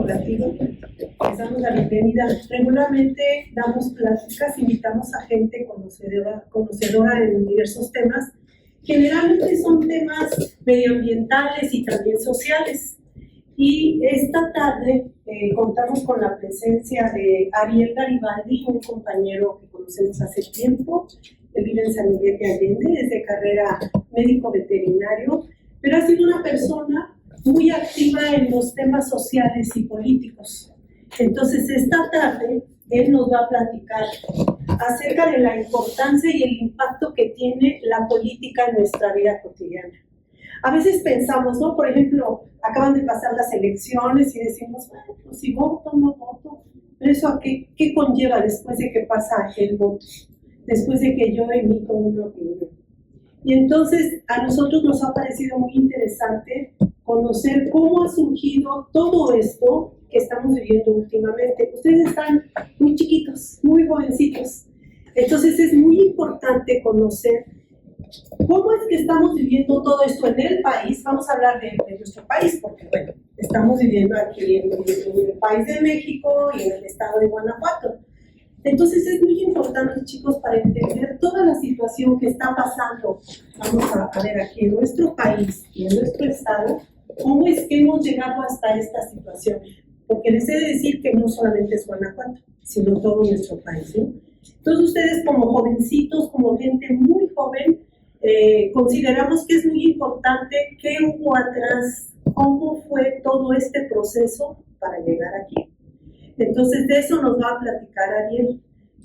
corporativo. Les damos la bienvenida. Regularmente damos pláticas, invitamos a gente conocedora en diversos temas. Generalmente son temas medioambientales y también sociales. Y esta tarde contamos con la presencia de Ariel Garibaldi, un compañero que conocemos hace tiempo. Él vive en San Miguel de Allende, es de carrera médico veterinario, pero ha sido una persona muy activa en los temas sociales y políticos. Entonces, esta tarde, él nos va a platicar acerca de la importancia y el impacto que tiene la política en nuestra vida cotidiana. A veces pensamos, ¿no? Por ejemplo, acaban de pasar las elecciones y decimos, bueno, pues si voto o no voto, pero eso ¿qué conlleva después de que pasa el voto? Después de que yo emito una opinión. Y entonces a nosotros nos ha parecido muy interesante conocer cómo ha surgido todo esto que estamos viviendo últimamente. Ustedes están muy chiquitos, muy jovencitos. Entonces es muy importante conocer cómo es que estamos viviendo todo esto en el país. Vamos a hablar de nuestro país, porque bueno, estamos viviendo aquí en el país de México y en el estado de Guanajuato. Entonces es muy importante, chicos, para entender toda la situación que está pasando, vamos a ver aquí en nuestro país y en nuestro estado, cómo es que hemos llegado hasta esta situación. Porque les he de decir que no solamente es Guanajuato, sino todo nuestro país, ¿no? Entonces ustedes como jovencitos, como gente muy joven, consideramos que es muy importante qué hubo atrás, cómo fue todo este proceso para llegar aquí. Entonces de eso nos va a platicar Ariel,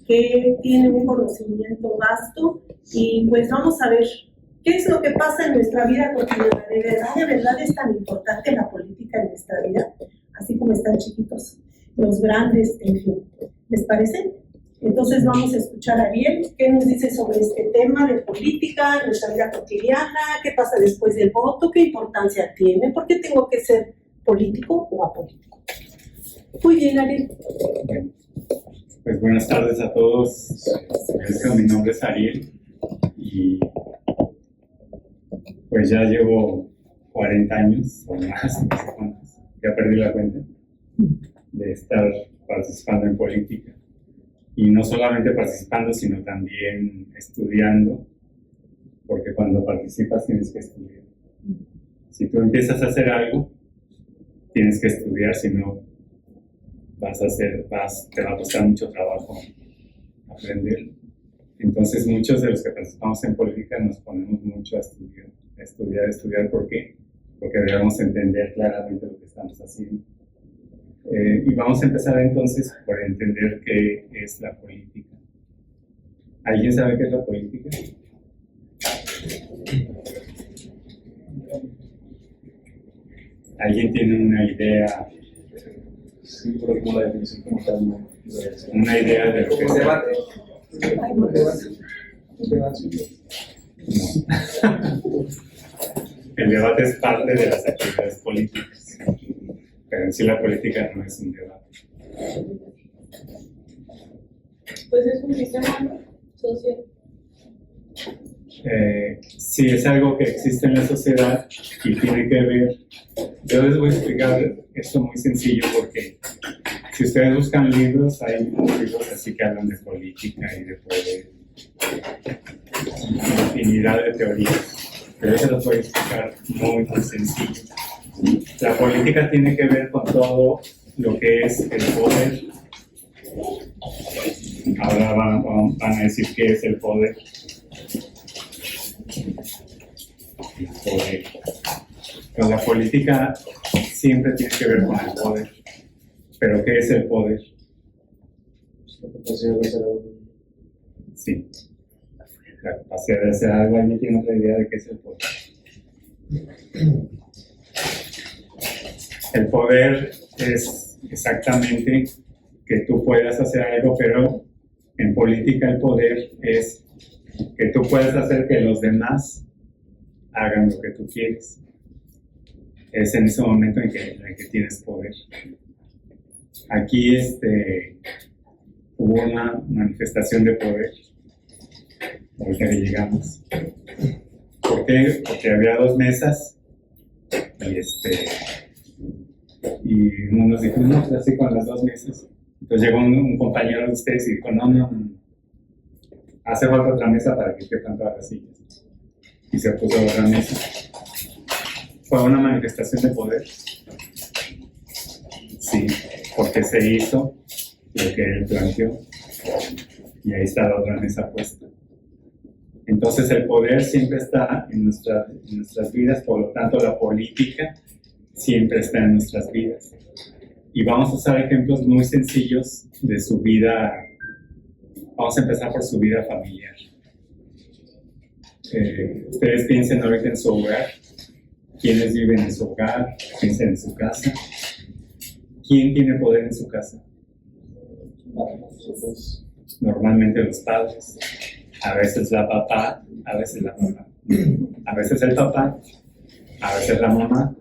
que tiene un conocimiento vasto, y pues vamos a ver qué es lo que pasa en nuestra vida cotidiana. De verdad es tan importante la política en nuestra vida, así como están chiquitos, los grandes, en fin. ¿Les parece? Entonces vamos a escuchar a Ariel, qué nos dice sobre este tema de política, nuestra vida cotidiana, qué pasa después del voto, qué importancia tiene, por qué tengo que ser político o apolítico. Muy bien, Ariel. Bueno, pues buenas tardes a todos. Mi nombre es Ariel y pues ya llevo 40 años o más, no sé cuántos, ya perdí la cuenta, de estar participando en política. Y no solamente participando, sino también estudiando, porque cuando participas tienes que estudiar. Si tú empiezas a hacer algo, tienes que estudiar, si no te va a costar mucho trabajo aprender. Entonces muchos de los que participamos en política nos ponemos mucho a estudiar. ¿Por qué? Porque debemos entender claramente lo que estamos haciendo. Y vamos a empezar entonces por entender qué es la política. ¿Alguien sabe qué es la política? ¿Alguien tiene una idea? Sí, pero como la definición como tal, no. Una idea de lo que es debate. No. El debate es parte de las actividades políticas, pero en sí la política no es un debate. Pues es un sistema social. Sí, es algo que existe en la sociedad y tiene que ver. Yo les voy a explicar esto muy sencillo porque si ustedes buscan libros, hay libros así que hablan de política y de poder, infinidad de teorías, pero yo se los voy a explicar muy sencillo. La política tiene que ver con todo lo que es el poder. Ahora van a decir qué es el poder. El poder. Pero la política siempre tiene que ver con el poder. ¿Pero qué es el poder? La capacidad de hacer algo. Sí. La capacidad de hacer algo. ¿Alguien tiene otra idea de qué es el poder? El poder es exactamente que tú puedas hacer algo, pero en política el poder es que tú puedas hacer que los demás hagan lo que tú quieres. Es en ese momento en que tienes poder. Aquí hubo una manifestación de poder, ahorita que llegamos. ¿Por qué? Porque había dos mesas y Y unos dijeron, no, pues así con las 2 mesas. Entonces llegó un compañero de ustedes y dijo, no, hace falta otra mesa para que quepan todas las sillas. Y se puso otra mesa. Fue una manifestación de poder. Sí, porque se hizo lo que él planteó. Y ahí está la otra mesa puesta. Entonces el poder siempre está en nuestras vidas, por lo tanto la política siempre está en nuestras vidas. Y vamos a usar ejemplos muy sencillos de su vida. Vamos a empezar por su vida familiar. Ustedes piensen ahorita en su hogar. ¿Quiénes viven en su hogar? Piensen en su casa. ¿Quién tiene poder en su casa? Normalmente los padres. A veces la papá, a veces la mamá. A veces el papá, a veces la mamá.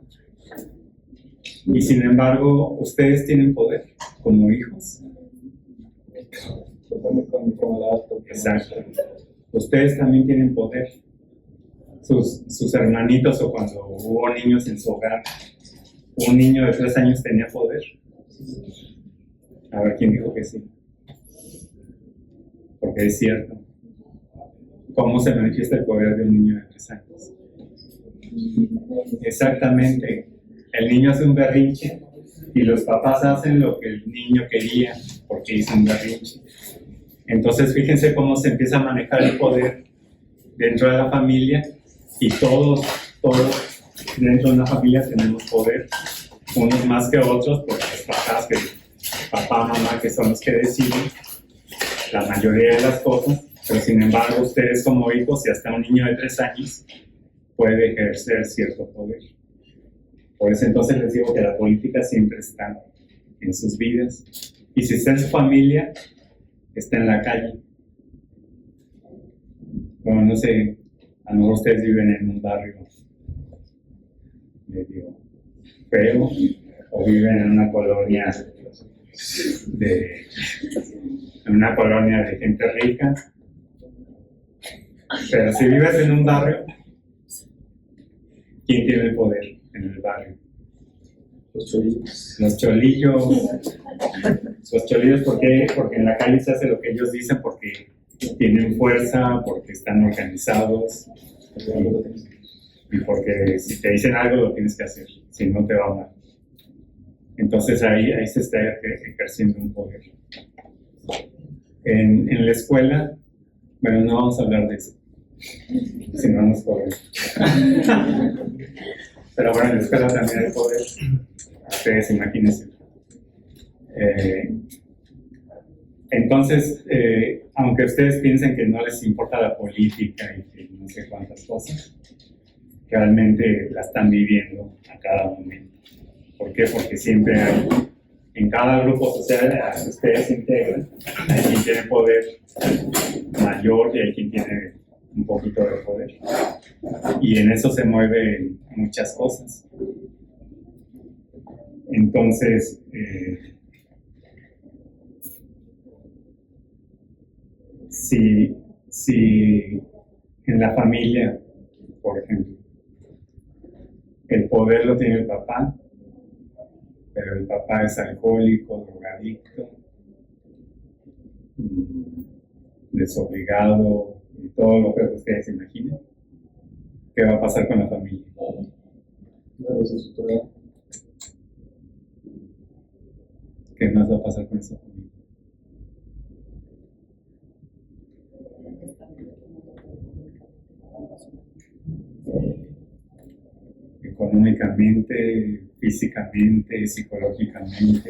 Y sin embargo, ustedes tienen poder como hijos. Exacto. Ustedes también tienen poder. Sus hermanitos, o cuando hubo niños en su hogar, un niño de 3 años tenía poder. A ver quién dijo que sí. Porque es cierto. ¿Cómo se manifiesta el poder de un niño de 3 años? Exactamente. El niño hace un berrinche y los papás hacen lo que el niño quería porque hizo un berrinche. Entonces fíjense cómo se empieza a manejar el poder dentro de la familia, y todos dentro de una familia tenemos poder, unos más que otros, porque los papás, papá, mamá, que son los que deciden la mayoría de las cosas, pero sin embargo ustedes como hijos y hasta un niño de 3 años puede ejercer cierto poder. Por eso entonces les digo que la política siempre está en sus vidas, y si está en su familia, está en la calle. Bueno, no sé, a lo mejor ustedes viven en un barrio medio feo, o viven en una colonia de gente rica. Pero si vives en un barrio, ¿quién tiene el poder en el barrio? Los cholillos. Los cholillos, ¿por qué? Porque en la calle se hace lo que ellos dicen, porque tienen fuerza, porque están organizados, y porque si te dicen algo lo tienes que hacer, si no te va mal. Entonces ahí se está ejerciendo un poder. En la escuela, bueno, no vamos a hablar de eso, si no nos corren. Pero bueno, en la escuela también hay poder. Ustedes imagínense. Entonces, aunque ustedes piensen que no les importa la política y que no sé cuántas cosas, realmente la están viviendo a cada momento. ¿Por qué? Porque siempre hay, en cada grupo social que ustedes se integran, hay quien tiene poder mayor y hay quien tiene un poquito de poder. Y en eso se mueven muchas cosas. Entonces, si en la familia, por ejemplo, el poder lo tiene el papá, pero el papá es alcohólico, drogadicto, desobligado y todo lo que ustedes imaginen, ¿qué va a pasar con la familia? ¿Qué más va a pasar con esa familia? Económicamente, físicamente, psicológicamente,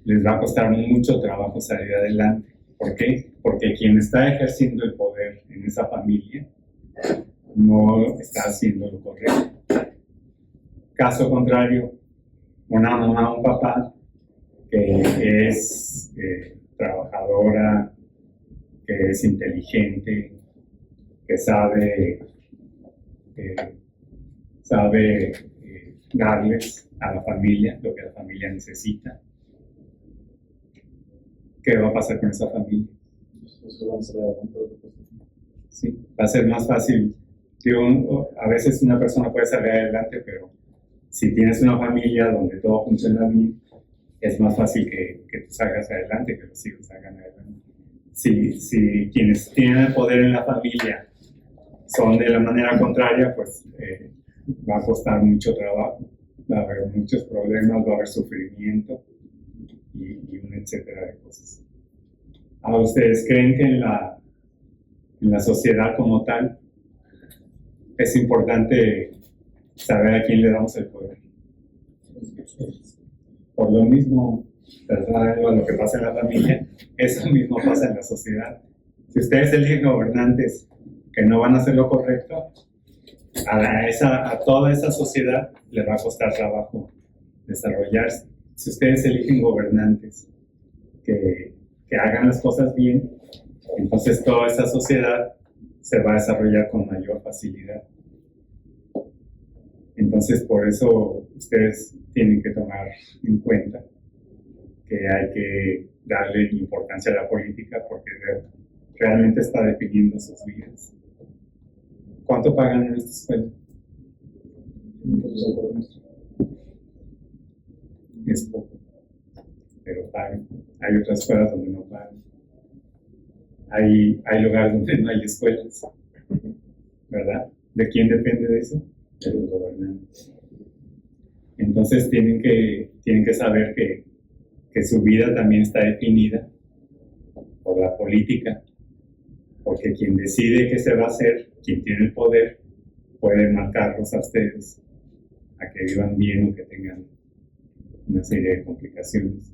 les va a costar mucho trabajo salir adelante. ¿Por qué? Porque quien está ejerciendo el poder en esa familia no está haciendo lo correcto. Caso contrario, una mamá o un papá que es trabajadora, que es inteligente, que sabe darles a la familia lo que la familia necesita. ¿Qué va a pasar con esa familia? Sí, va a ser más fácil. A veces una persona puede salir adelante, pero Si tienes una familia donde todo funciona bien, es más fácil que tú salgas adelante, que los hijos salgan adelante. Si quienes tienen el poder en la familia son de la manera contraria, pues va a costar mucho trabajo, va a haber muchos problemas, va a haber sufrimiento y un etcétera de cosas. ¿Ahora ustedes creen que en la sociedad como tal es importante saber a quién le damos el poder? Por lo mismo, trasladando a lo que pasa en la familia, eso mismo pasa en la sociedad. Si ustedes eligen gobernantes que no van a hacer lo correcto, a toda esa sociedad le va a costar trabajo desarrollarse. Si ustedes eligen gobernantes que hagan las cosas bien, entonces toda esa sociedad se va a desarrollar con mayor facilidad. Entonces, por eso ustedes tienen que tomar en cuenta que hay que darle importancia a la política porque realmente está definiendo sus vidas. ¿Cuánto pagan en esta escuela? Es poco, pero pagan. Hay otras escuelas donde no pagan. Hay lugares donde no hay escuelas, ¿verdad? ¿De quién depende de eso? De los gobernantes. Entonces tienen que saber que su vida también está definida por la política, porque quien decide qué se va a hacer, quien tiene el poder, puede marcarlos a ustedes a que vivan bien o que tengan una serie de complicaciones.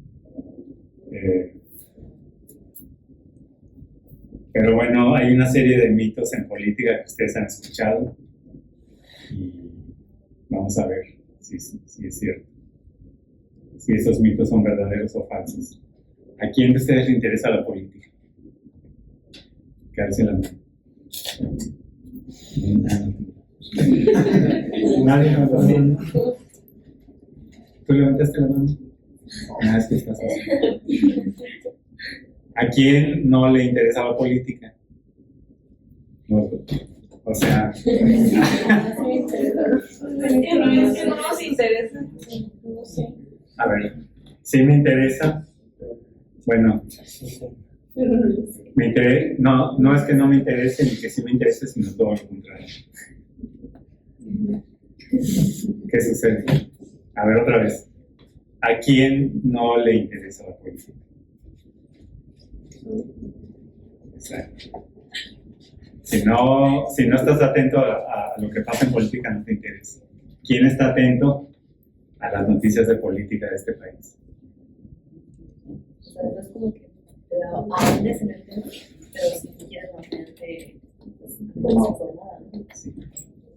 Pero bueno, hay una serie de mitos en política que ustedes han escuchado y vamos a ver si es cierto, si esos mitos son verdaderos o falsos. ¿A quién de ustedes le interesa la política? Que alce la mano. Nadie nos la mano. ¿Tú levantaste la mano? Es que estás así. ¿A quién no le interesa la política? No, o sea... Es que no nos interesa. No sé. A ver, sí me interesa. Bueno, me interesa, no es que no me interese ni que sí me interese, sino todo lo contrario. ¿Qué sucede? A ver, otra vez. ¿A quién no le interesa la política? Exacto. Si no estás atento a lo que pasa en política, no te interesa. ¿Quién está atento a las noticias de política de este país? O sea, no es como que te ahondes en el tema, pero si quieres mantenerte pues, informada, ¿no? Sí.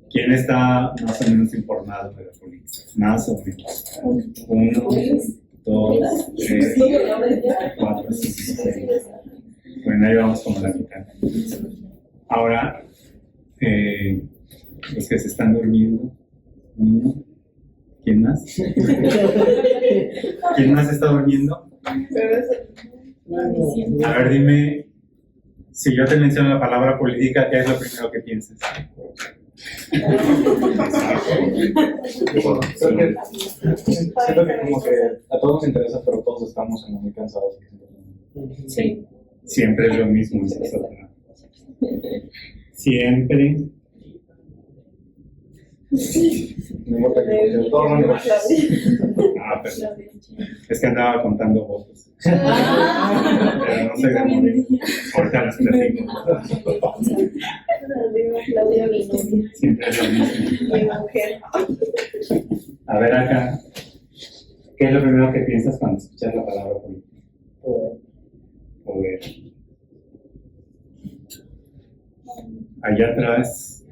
¿Quién está más o menos informado de la política? Más o menos. 1, 2, 3, 4, 5, 6. Bueno, ahí vamos como la mitad. Ahora, los que se están durmiendo. 1. ¿Quién más? ¿Quién más está durmiendo? A ver, dime, si yo te menciono la palabra política, ¿qué es lo primero que piensas? Siento que como que a todos nos interesa, pero todos estamos como muy cansados. Sí, siempre es lo mismo. Es eso, ¿no? Siempre. No importa que todo el mundo. Pero es que andaba contando votos. Pero no sé de morir. Ahorita les platico. Siempre es lo mismo. A ver acá, ¿qué es lo primero que piensas cuando escuchas la palabra política? Poder. Allá atrás,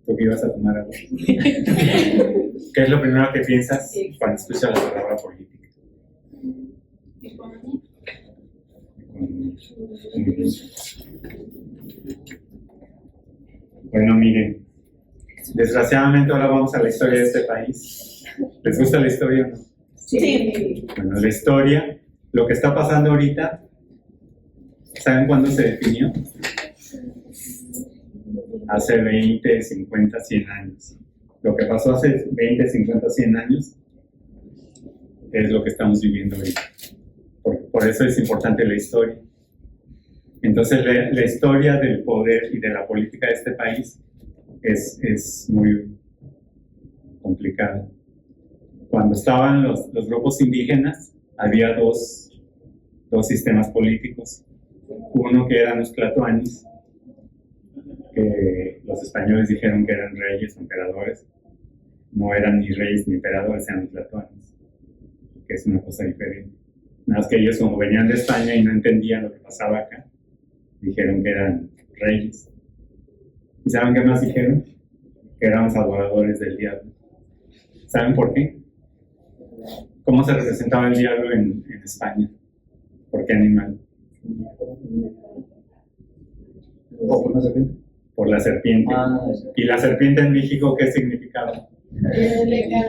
¿tú qué ibas a tomar algo? ¿Qué es lo primero que piensas cuando escuchas la palabra política? Economía. Bueno, miren, desgraciadamente ahora vamos a la historia de este país. ¿Les gusta la historia o no? Sí. Bueno, la historia, lo que está pasando ahorita, ¿saben cuándo se definió? Hace 20, 50, 100 años. Lo que pasó hace 20, 50, 100 años es lo que estamos viviendo ahorita. Por eso es importante la historia. Entonces, la historia del poder y de la política de este país es muy complicada. Cuando estaban los grupos indígenas, había dos sistemas políticos. Uno que eran los tlatoanis, que los españoles dijeron que eran reyes o emperadores. No eran ni reyes ni emperadores, eran tlatoanis, que es una cosa diferente. Nada más que ellos, como venían de España y no entendían lo que pasaba acá, dijeron que eran reyes. ¿Y saben qué más dijeron? Que éramos adoradores del diablo. ¿Saben por qué? ¿Cómo se representaba el diablo en España? ¿Por qué animal? ¿O por una serpiente? Por la serpiente. Sí. ¿Y la serpiente en México qué significaba? En México,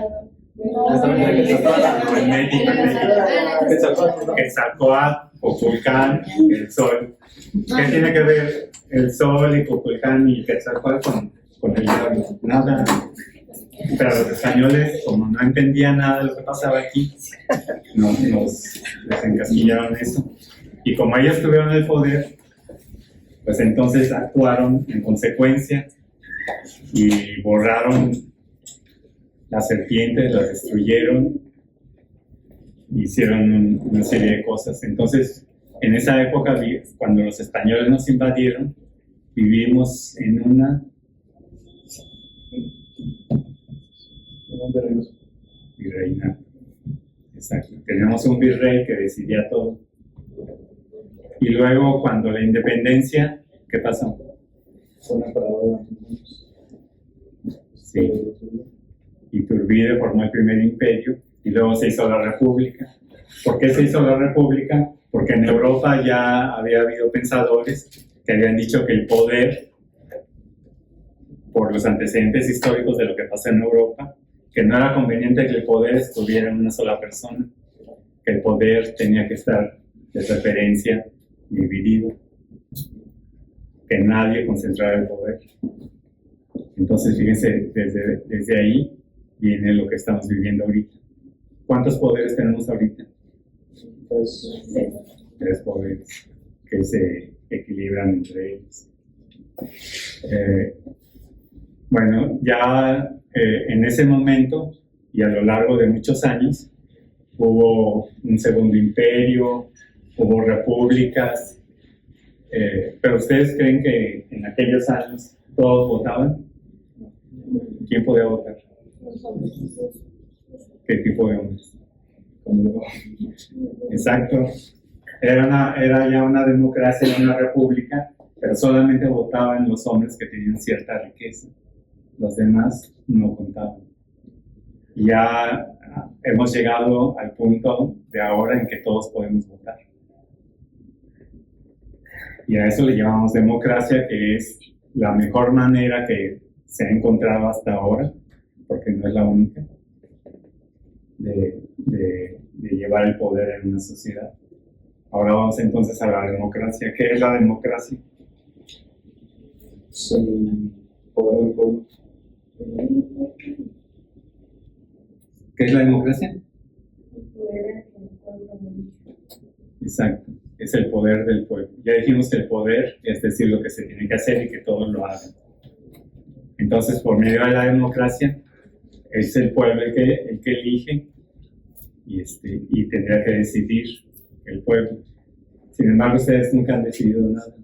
Quetzalcóatl, Kukulcán, el sol. ¿Qué tiene que ver el sol y Kukulcán y Quetzalcóatl con el diablo? Nada. Pero los españoles, como no entendían nada de lo que pasaba aquí, les encasquillaron eso. Y como ellos tuvieron el poder, pues entonces actuaron en consecuencia y borraron las serpientes, las destruyeron, hicieron una serie de cosas. Entonces, en esa época, cuando los españoles nos invadieron, vivimos en una virreinato. Exacto. Teníamos un virrey que decidía todo. Y luego, cuando la independencia, ¿qué pasó? Fue un emperador. Sí. Iturbide formó el primer imperio y luego se hizo la república. ¿Por qué se hizo la república? Porque en Europa ya había habido pensadores que habían dicho que el poder, por los antecedentes históricos de lo que pasó en Europa, que no era conveniente que el poder estuviera en una sola persona, que el poder tenía que estar de preferencia dividido, que nadie concentrara el poder. Entonces, fíjense, desde ahí viene lo que estamos viviendo ahorita. ¿Cuántos poderes tenemos ahorita? Tres poderes que se equilibran entre ellos. Bueno, ya en ese momento y a lo largo de muchos años hubo un segundo imperio, hubo repúblicas, pero ¿ustedes creen que en aquellos años todos votaban? ¿Quién podía votar? ¿Qué tipo de hombres? Exacto. Era ya una democracia, era una república, pero solamente votaban los hombres que tenían cierta riqueza. Los demás no contaban. Ya hemos llegado al punto de ahora en que todos podemos votar. Y a eso le llamamos democracia, que es la mejor manera que se ha encontrado hasta ahora, porque no es la única, de llevar el poder en una sociedad. Ahora vamos entonces a la democracia. ¿Qué es la democracia? Es el poder del pueblo. ¿Qué es la democracia? Exacto, es el poder del pueblo. Ya dijimos que el poder es decir lo que se tiene que hacer y que todos lo hagan. Entonces, por medio de la democracia, es el pueblo el que elige y tendría que decidir el pueblo. Sin embargo, ustedes nunca han decidido nada.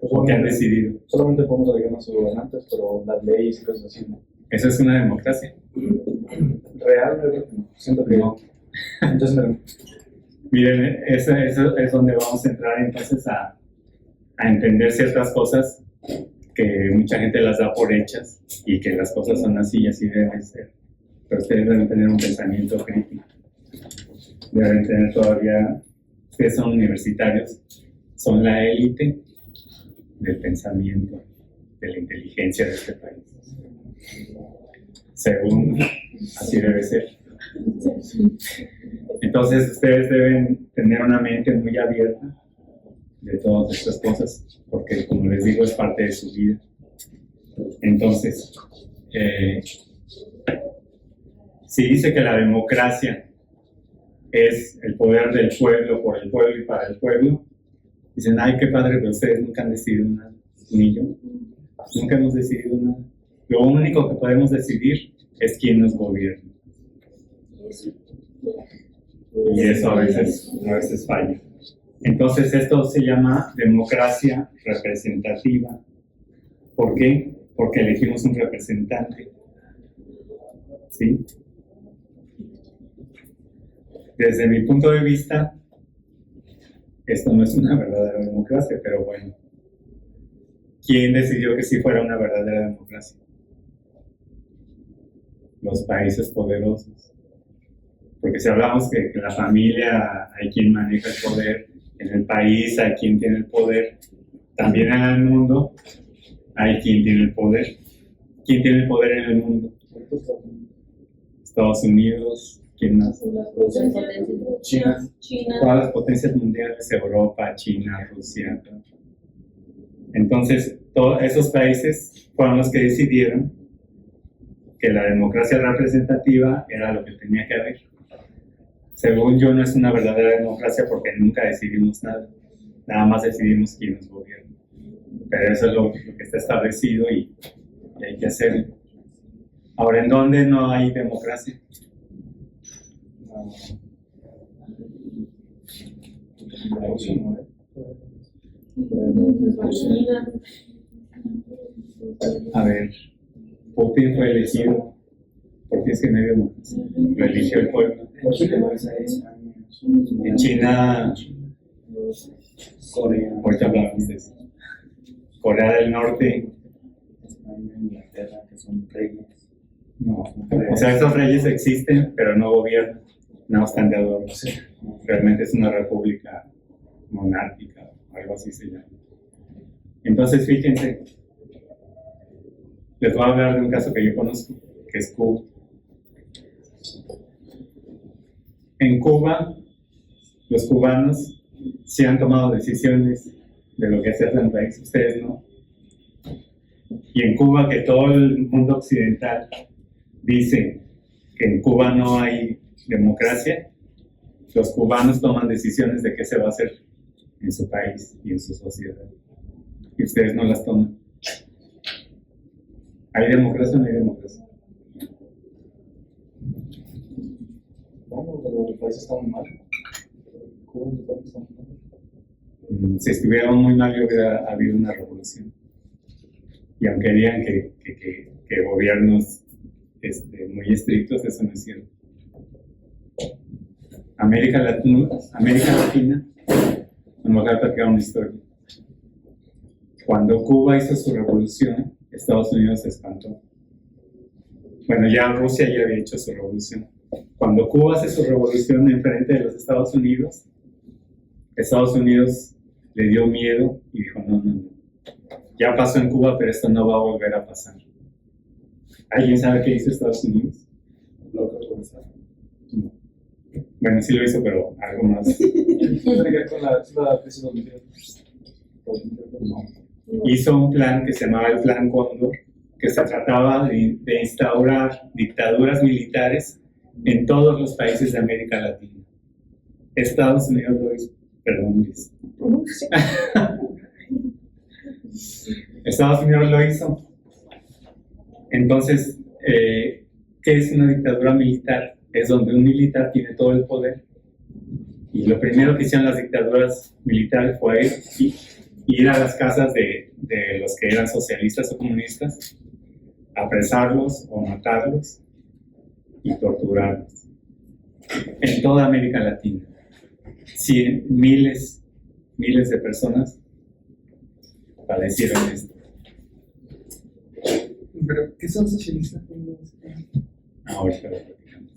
¿O qué han decidido? Solamente podemos elegir nuestros gobernantes, pero las leyes y cosas así, ¿no? ¿Eso es una democracia? Realmente no. Siento que No. Entonces, Miren, eso es donde vamos a entrar entonces a entender ciertas cosas que mucha gente las da por hechas y que las cosas son así y así deben ser. Pero ustedes deben tener un pensamiento crítico. Deben tener todavía, ustedes son universitarios, son la élite del pensamiento, de la inteligencia de este país. Según, así debe ser. Entonces ustedes deben tener una mente muy abierta de todas estas cosas, porque como les digo, es parte de su vida. Entonces, si dice que la democracia es el poder del pueblo, por el pueblo y para el pueblo, dicen, ay, qué padre, pero ustedes nunca han decidido nada, ni yo. Nunca hemos decidido nada. Lo único que podemos decidir es quién nos gobierna. Y eso a veces falla. Entonces esto se llama democracia representativa. ¿Por qué? Porque elegimos un representante. ¿Sí? Desde mi punto de vista, esto no es una verdadera democracia, pero bueno. ¿Quién decidió que sí fuera una verdadera democracia? Los países poderosos. Porque si hablamos que en la familia hay quien maneja el poder, en el país hay quien tiene el poder, también en el mundo hay quien tiene el poder. ¿Quién tiene el poder en el mundo? Estados Unidos, ¿quién más? China. Todas las potencias mundiales, Europa, China, Rusia. Entonces, todos esos países fueron los que decidieron que la democracia representativa era lo que tenía que haber. Según yo, no es una verdadera democracia porque nunca decidimos nada. Nada más decidimos quién nos gobierna. Pero eso es lo que está establecido y hay que hacerlo. Ahora, ¿en dónde no hay democracia? A ver, Putin fue elegido porque es que no hay democracia. Lo eligió el pueblo. En China, ahorita hablamos de eso. Corea del Norte, Inglaterra, que son reyes. no. O sea, estos reyes existen, pero no gobiernan, no están de adorno. Realmente es una república monárquica, o algo así se llama. Entonces, fíjense, les voy a hablar de un caso que yo conozco, que es Cuba. En Cuba, los cubanos sí han tomado decisiones de lo que se hace en el país, ustedes no. Y en Cuba, que todo el mundo occidental dice que en Cuba no hay democracia, los cubanos toman decisiones de qué se va a hacer en su país y en su sociedad. Y ustedes no las toman. ¿Hay democracia o no hay democracia? Bueno, pero el país está muy mal. Cuba el país está muy mal. Si estuviéramos muy mal, hubiera habido una revolución. Y aunque digan que gobiernos muy estrictos, eso no es cierto. América Latina, nos va a platicar una historia. Cuando Cuba hizo su revolución, Estados Unidos se espantó. Bueno, ya Rusia ya había hecho su revolución. Cuando Cuba hace su revolución en frente de los Estados Unidos le dio miedo y dijo, no. Ya pasó en Cuba, pero esto no va a volver a pasar. ¿Alguien sabe qué hizo Estados Unidos? No. Bueno, sí lo hizo, pero algo más. Tiene que ver con la crisis 2010. No. Hizo un plan que se llamaba el Plan Cóndor, que se trataba de instaurar dictaduras militares en todos los países de América Latina. Estados Unidos lo hizo. Perdón, Luis. Estados Unidos lo hizo. Entonces, ¿qué es una dictadura militar? Es donde un militar tiene todo el poder. Y lo primero que hicieron las dictaduras militares fue ir a las casas de los que eran socialistas o comunistas, apresarlos o matarlos y torturarlos. En toda América Latina. Miles de personas padecieron esto. ¿Pero qué son socialistas? Ahorita lo platicamos.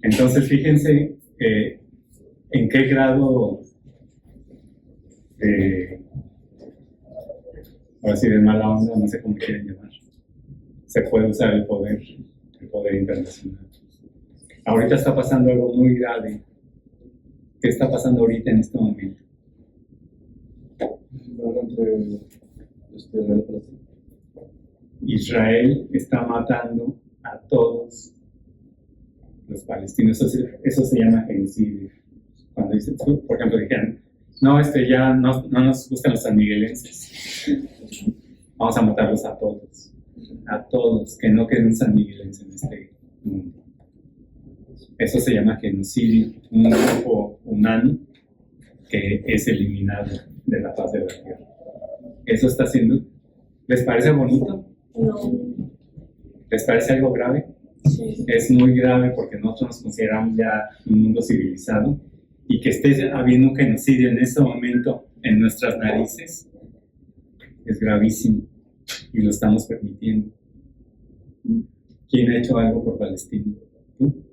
Entonces, fíjense en qué grado ahora sí de mala onda, no sé cómo quieren llamar, se puede usar el poder internacional. Ahorita está pasando algo muy grave. ¿Qué está pasando ahorita en este momento? Entre Israel y Palestina. Israel está matando a todos los palestinos. Eso se llama genocidio. Cuando dicen, por ejemplo, dijeron, no, ya no nos gustan los sanmiguelenses. Vamos a matarlos a todos, que no queden sanmiguelenses en este mundo. Eso se llama genocidio, un grupo humano que es eliminado de la faz de la tierra. Eso está haciendo. ¿Les parece bonito? No. ¿Les parece algo grave? Sí. Es muy grave porque nosotros nos consideramos ya un mundo civilizado y que esté habiendo un genocidio en este momento en nuestras narices es gravísimo y lo estamos permitiendo. ¿Quién ha hecho algo por Palestina? ¿Tú?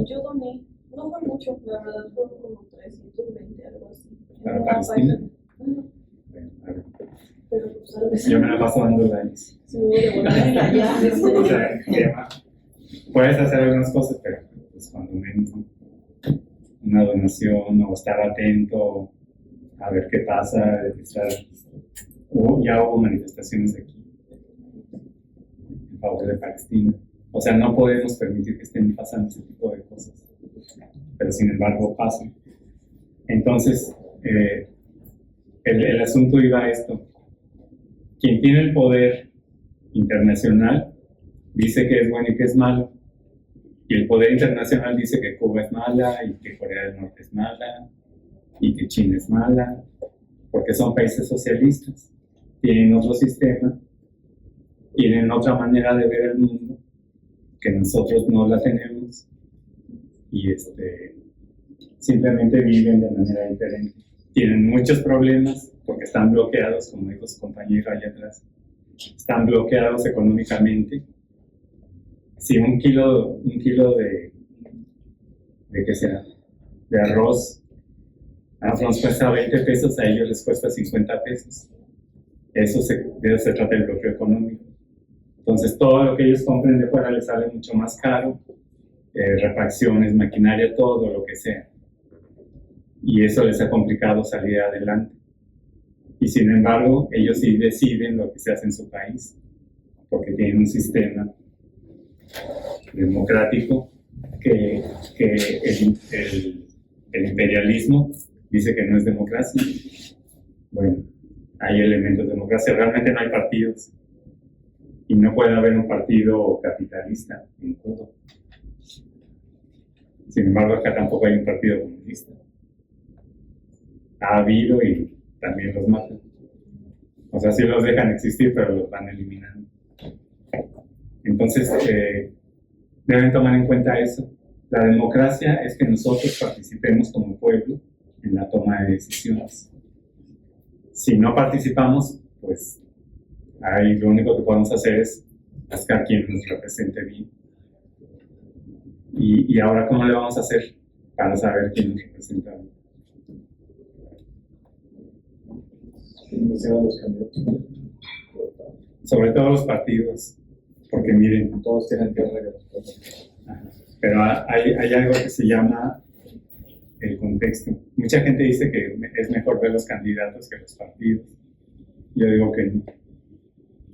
Yo doné. No fue mucho, la verdad fueron como 320, algo así. ¿Para Palestina? Bueno, A ver, pero pues a veces yo me la paso dando daños. se me voy a volar allá. O sea, puedes hacer algunas cosas, pero pues cuando menos, ¿no? Una donación o estar atento a ver qué pasa, ya hubo manifestaciones aquí en favor de Palestina. O sea, no podemos permitir que estén pasando ese tipo de cosas, pero sin embargo pasan. Entonces, el asunto iba a esto. Quien tiene el poder internacional dice que es bueno y que es malo. Y el poder internacional dice que Cuba es mala y que Corea del Norte es mala y que China es mala, porque son países socialistas, tienen otro sistema, tienen otra manera de ver el mundo que nosotros no la tenemos y simplemente viven de manera diferente. Tienen muchos problemas porque están bloqueados, como dijo su compañero allá atrás, están bloqueados económicamente. Si un kilo de ¿qué será? De arroz a nos cuesta 20 pesos, a ellos les cuesta 50 pesos. De eso se trata el bloqueo económico. Entonces todo lo que ellos compren de fuera les sale mucho más caro, refacciones, maquinaria, todo lo que sea. Y eso les ha complicado salir adelante. Y sin embargo, ellos sí deciden lo que se hace en su país, porque tienen un sistema democrático que el imperialismo dice que no es democracia. Bueno, hay elementos de democracia, realmente no hay partidos y no puede haber un partido capitalista en Cuba. Sin embargo, acá tampoco hay un partido comunista. Ha habido y también los matan. O sea, sí los dejan existir, pero los van eliminando. Entonces, deben tomar en cuenta eso. La democracia es que nosotros participemos como pueblo en la toma de decisiones. Si no participamos, pues ahí lo único que podemos hacer es buscar quien nos represente bien. Y ahora, ¿cómo le vamos a hacer para saber quién nos representa bien? Los candidatos. Sobre todo los partidos, porque miren, Todos tienen que arreglar. pero hay algo que se llama el contexto. Mucha gente dice que es mejor ver los candidatos que los partidos. Yo digo que no.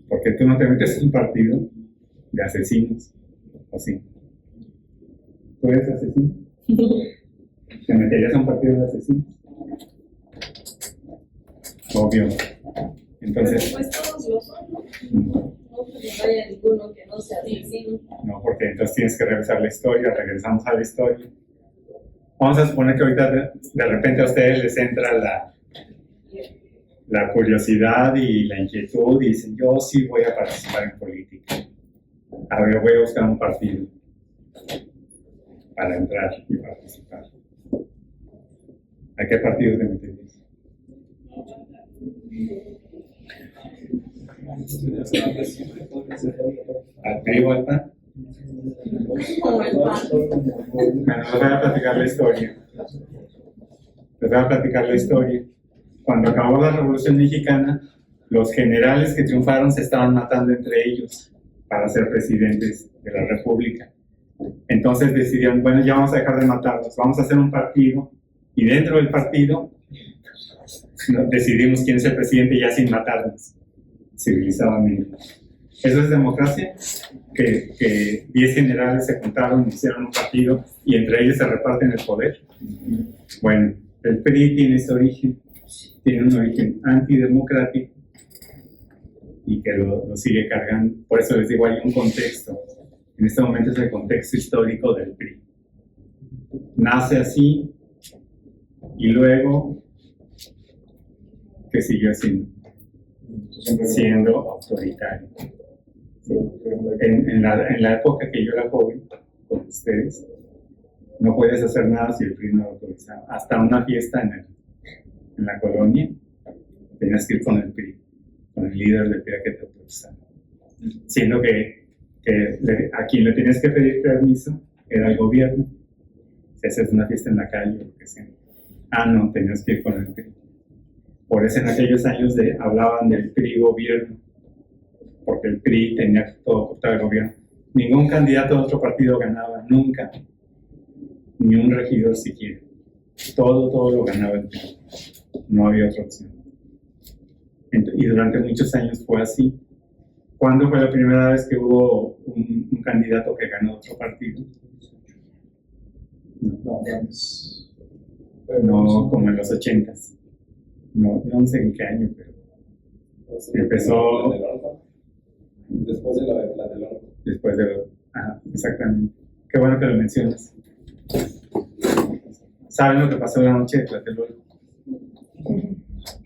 Porque tú no te metes en un partido de asesinos, ¿o sí? ¿Tú eres asesino? ¿Te meterías a un partido de asesinos? Obvio. Entonces, Pues todos lo son, ¿no? no, No pues no haya ninguno que no sea asesino. porque entonces tienes que revisar la historia, regresamos a la historia. Vamos a suponer que ahorita de repente a ustedes les entra la curiosidad y la inquietud y dicen, yo sí voy a participar en política. A ver, voy a buscar un partido para entrar y participar. ¿A qué partido te meterías? ¿Al PRI o al PAN? Como el pan. Bueno, les voy a platicar la historia. Cuando acabó la Revolución Mexicana, los generales que triunfaron se estaban matando entre ellos para ser presidentes de la República. Entonces decidieron, bueno, ya vamos a dejar de matarlos, vamos a hacer un partido, y dentro del partido decidimos quién es el presidente ya sin matarnos. civilizadamente. ¿Eso es democracia? Que 10 generales se juntaron, hicieron un partido y entre ellos se reparten el poder. Bueno, el PRI tiene ese origen, tiene un origen antidemocrático y que lo sigue cargando. Por eso les digo, hay un contexto. En este momento es el contexto histórico del PRI. Nace así y luego, ¿qué siguió siendo autoritario? Sí. En la época que yo era joven, con ustedes, no puedes hacer nada si el PRI no lo autorizaba. Hasta una fiesta en la colonia, tenías que ir con el PRI, con el líder del PRI que te autorizaba. Siendo que a quien le tenías que pedir permiso era el gobierno. Si haces una fiesta en la calle o lo que sea. No, tenías que ir con el PRI. Por eso en aquellos años hablaban del PRI gobierno, porque el PRI tenía todo el gobierno. Ningún candidato de otro partido ganaba, nunca. Ni un regidor siquiera. Todo lo ganaba el PRI. No había otra opción. Y durante muchos años fue así. ¿Cuándo fue la primera vez que hubo un candidato que ganó otro partido? No, como en los 80s. No sé en qué año, pero empezó después de la del oro. Después de... exactamente. Qué bueno que lo mencionas. ¿Saben lo que pasó la noche de Tlatelolco?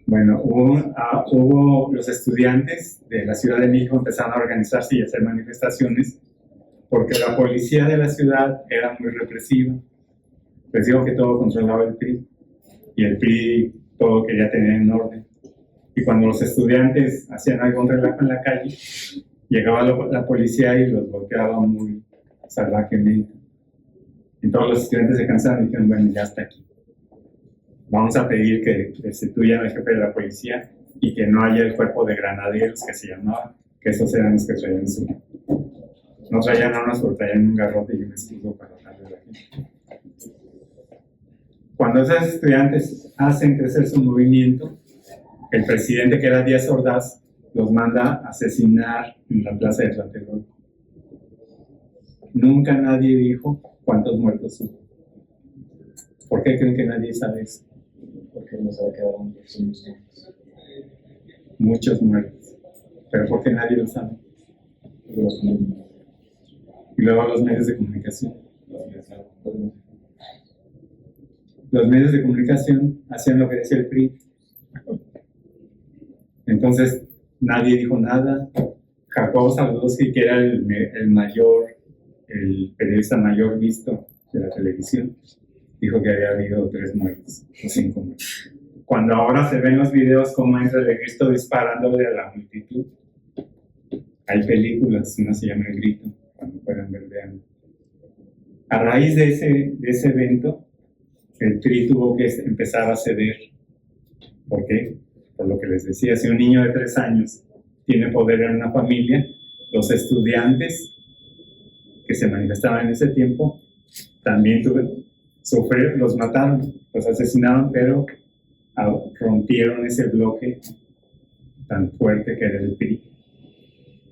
Bueno, hubo los estudiantes de la Ciudad de México empezaron a organizarse y a hacer manifestaciones porque la policía de la ciudad era muy represiva. Les digo que todo controlaba el PRI y el PRI todo quería tener en orden. Y cuando los estudiantes hacían algún relajo en la calle, llegaba la policía y los golpeaba muy salvajemente. Y todos los estudiantes se cansaron y dijeron, bueno, ya está aquí. Vamos a pedir que destituyan al jefe de la policía y que no haya el cuerpo de granaderos que se llamaba, que esos eran los que traían no traían armas, pero traían un garrote y un escudo para darle a la gente. Cuando esos estudiantes hacen crecer su movimiento, el presidente, que era Díaz Ordaz, los manda a asesinar en la plaza de Tlatelolco. Nunca nadie dijo cuántos muertos hubo. ¿Por qué creen que nadie sabe eso? Porque no sabe que eran muchos muertos. ¿Pero por qué nadie lo sabe? Y luego los medios de comunicación. Los medios de comunicación hacían lo que decía el PRI. Entonces, nadie dijo nada. Jacobo Zabludowski, que era el periodista mayor visto de la televisión, dijo que había habido 3 muertos o 5 muertos. Cuando ahora se ven los videos cómo entra el Cristo disparándole a la multitud, hay películas, una se llama El Grito, cuando puedan ver, vean. A raíz de ese evento, el PRI tuvo que empezar a ceder. ¿Por qué? Por lo que les decía, si un niño de 3 años tiene poder en una familia, los estudiantes que se manifestaban en ese tiempo también los mataron, los asesinaron, pero rompieron ese bloque tan fuerte que era el PRI.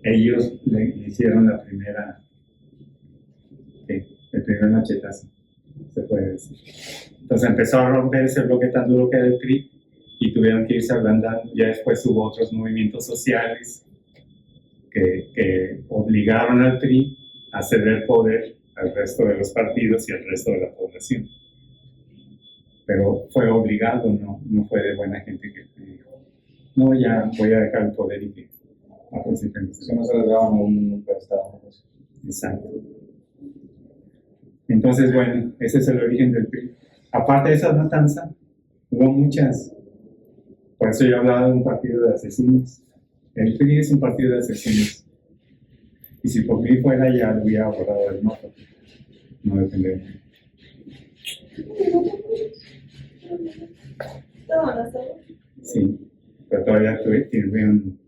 Ellos le hicieron el primer machetazo, se puede decir. Entonces empezó a romper ese bloque tan duro que era el PRI y tuvieron que irse ablandando. Ya después hubo otros movimientos sociales que obligaron al PRI a ceder poder al resto de los partidos y al resto de la población. Pero fue obligado, no fue de buena gente que dijo, no, ya voy a dejar el poder y que participen. Si no se les daban un estado. Exacto. Entonces, bueno, ese es el origen del PRI. Aparte de esa matanza, hubo muchas. Por eso yo hablaba de un partido de asesinos. El PRI es un partido de asesinos. Y si por mí fuera, ya lo hubiera borrado del mapa. No depende de mí. Sí, pero todavía tiene un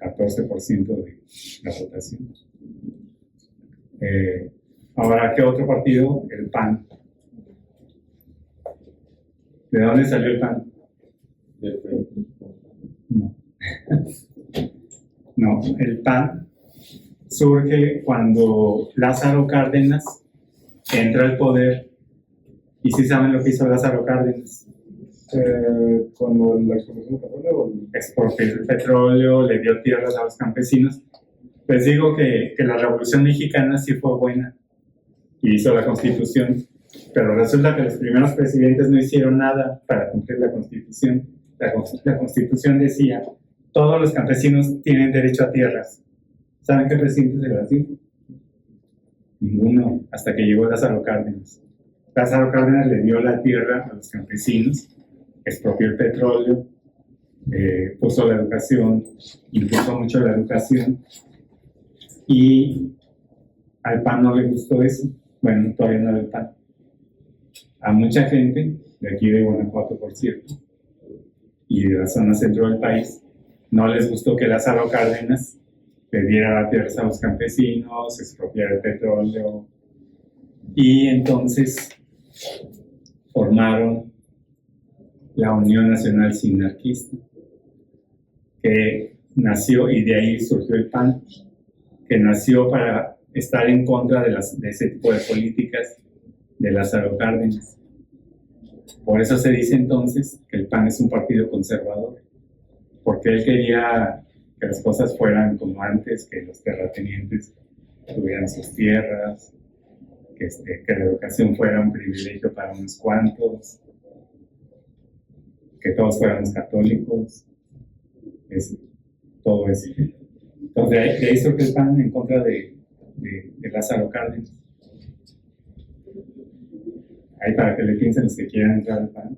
14% de la votación. Ahora, ¿qué otro partido? El PAN. ¿De dónde salió el PAN? Del PRI. No. No, el PAN surge cuando Lázaro Cárdenas entra al poder. ¿Y sí saben lo que hizo Lázaro Cárdenas? Cuando la explotación de petróleo, Exportó el petróleo, le dio tierras a los campesinos. Les digo que la Revolución Mexicana sí fue buena y hizo la Constitución, pero resulta que los primeros presidentes no hicieron nada para cumplir la Constitución. La Constitución decía, todos los campesinos tienen derecho a tierras. ¿Saben qué presidente se las dio? Ninguno, hasta que llegó Lázaro Cárdenas. Lázaro Cárdenas le dio la tierra a los campesinos, expropió el petróleo, puso la educación, impulsó mucho la educación, y al PAN no le gustó eso. Bueno, todavía no al PAN. A mucha gente, de aquí de Guanajuato, por cierto, y de la zona centro del país, no les gustó que Lázaro Cárdenas le diera la tierra a los campesinos, expropiara el petróleo, y entonces formaron la Unión Nacional Sinarquista, que nació, y de ahí surgió el PAN, que nació para estar en contra de ese tipo de políticas de Lázaro Cárdenas. Por eso se dice entonces que el PAN es un partido conservador, porque él quería que las cosas fueran como antes, que los terratenientes tuvieran sus tierras, que la educación fuera un privilegio para unos cuantos, que todos fuéramos católicos, todo eso. Entonces, de ahí surge el PAN en contra de Lázaro Cárdenas. Ahí para que le piensen los que quieran entrar al PAN.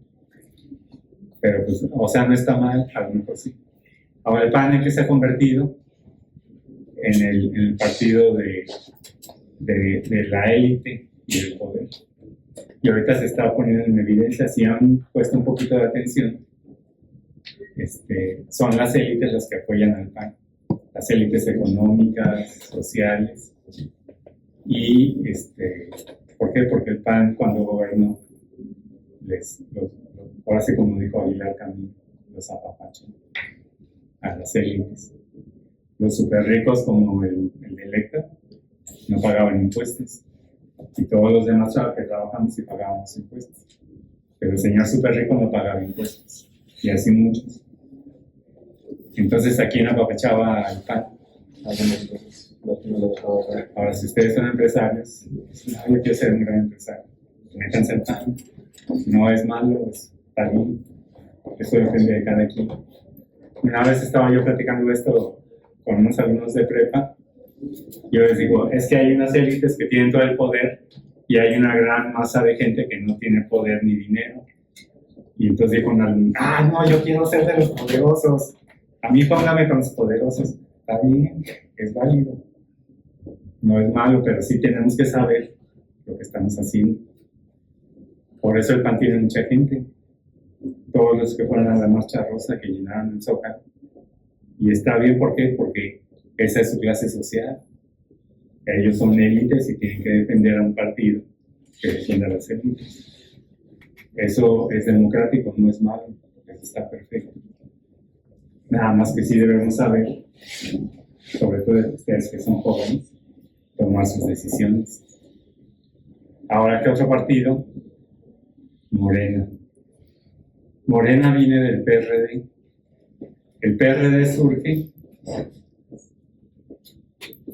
Pero, pues, o sea, no está mal, a lo mejor sí. Ahora, el PAN, ¿en qué se ha convertido? En el partido de la élite y del poder. Y ahorita se está poniendo en evidencia, si han puesto un poquito de atención, son las élites las que apoyan al PAN, las élites económicas, sociales. Y, ¿por qué? Porque el PAN, cuando gobernó, ahora sí, como dijo Aguilar Camín, los apapachó a las élites. Los súper ricos, como el de Electra, no pagaban impuestos. Y todos los demás que trabajamos y pagábamos impuestos. Pero el señor súper rico no pagaba impuestos. Y así muchos. Entonces, ¿a quién apapachaba al PAN? Ahora, si ustedes son empresarios, yo quiero ser un gran empresario. Métanse al PAN. No es malo, está bien. Eso depende de cada quien. Una vez estaba yo platicando esto con unos alumnos de prepa. Yo les digo, es que hay unas élites que tienen todo el poder y hay una gran masa de gente que no tiene poder ni dinero. Y entonces dijo un alumno, no, yo quiero ser de los poderosos. A mí póngame con los poderosos. Está bien, es válido. No es malo, pero sí tenemos que saber lo que estamos haciendo. Por eso el PAN tiene mucha gente. Todos los que fueron a la marcha rosa, que llenaron el Zócalo. Y está bien, ¿por qué? Porque esa es su clase social. Ellos son élites y tienen que defender a un partido que defienda a las élites. Eso es democrático, no es malo. Eso está perfecto. Nada más que sí debemos saber, sobre todo ustedes que son jóvenes, tomar sus decisiones. Ahora, ¿qué otro partido? Morena. Morena viene del PRD. El PRD surge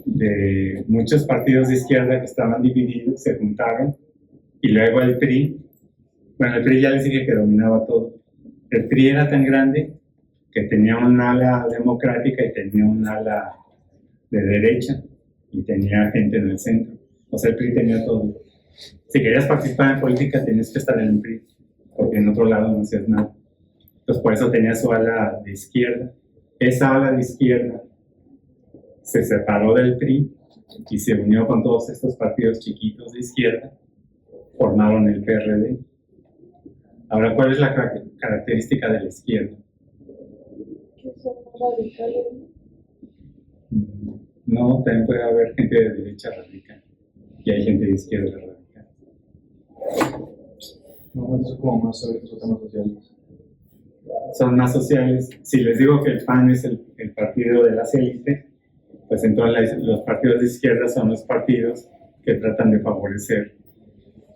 de muchos partidos de izquierda que estaban divididos, se juntaron, y luego el PRI, bueno, el PRI ya les dije que dominaba todo. El PRI era tan grande que tenía un ala democrática y tenía un ala de derecha, y tenía gente en el centro. O sea, el PRI tenía todo. Si querías participar en política, tenías que estar en el PRI, porque en otro lado no hacías nada. Entonces, por eso tenía su ala de izquierda. Esa ala de izquierda se separó del PRI y se unió con todos estos partidos chiquitos de izquierda, formaron el PRD. Ahora, ¿cuál es la característica de la izquierda? Que son radicales. No, también puede haber gente de derecha radical y hay gente de izquierda radical. No, eso es como más sobre los temas sociales. son más sociales. Si les digo que el PAN es el partido de las élites, pues entonces los partidos de izquierda son los partidos que tratan de favorecer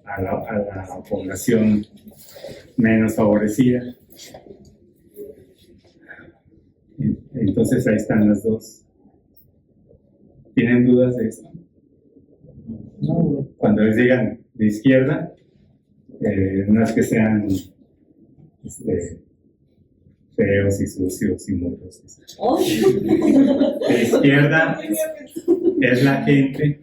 a la población menos favorecida. Entonces ahí están las dos. ¿Tienen dudas de esto? No, Cuando les digan de izquierda, no es que sean feos y sucios y mugrosos. De izquierda es la gente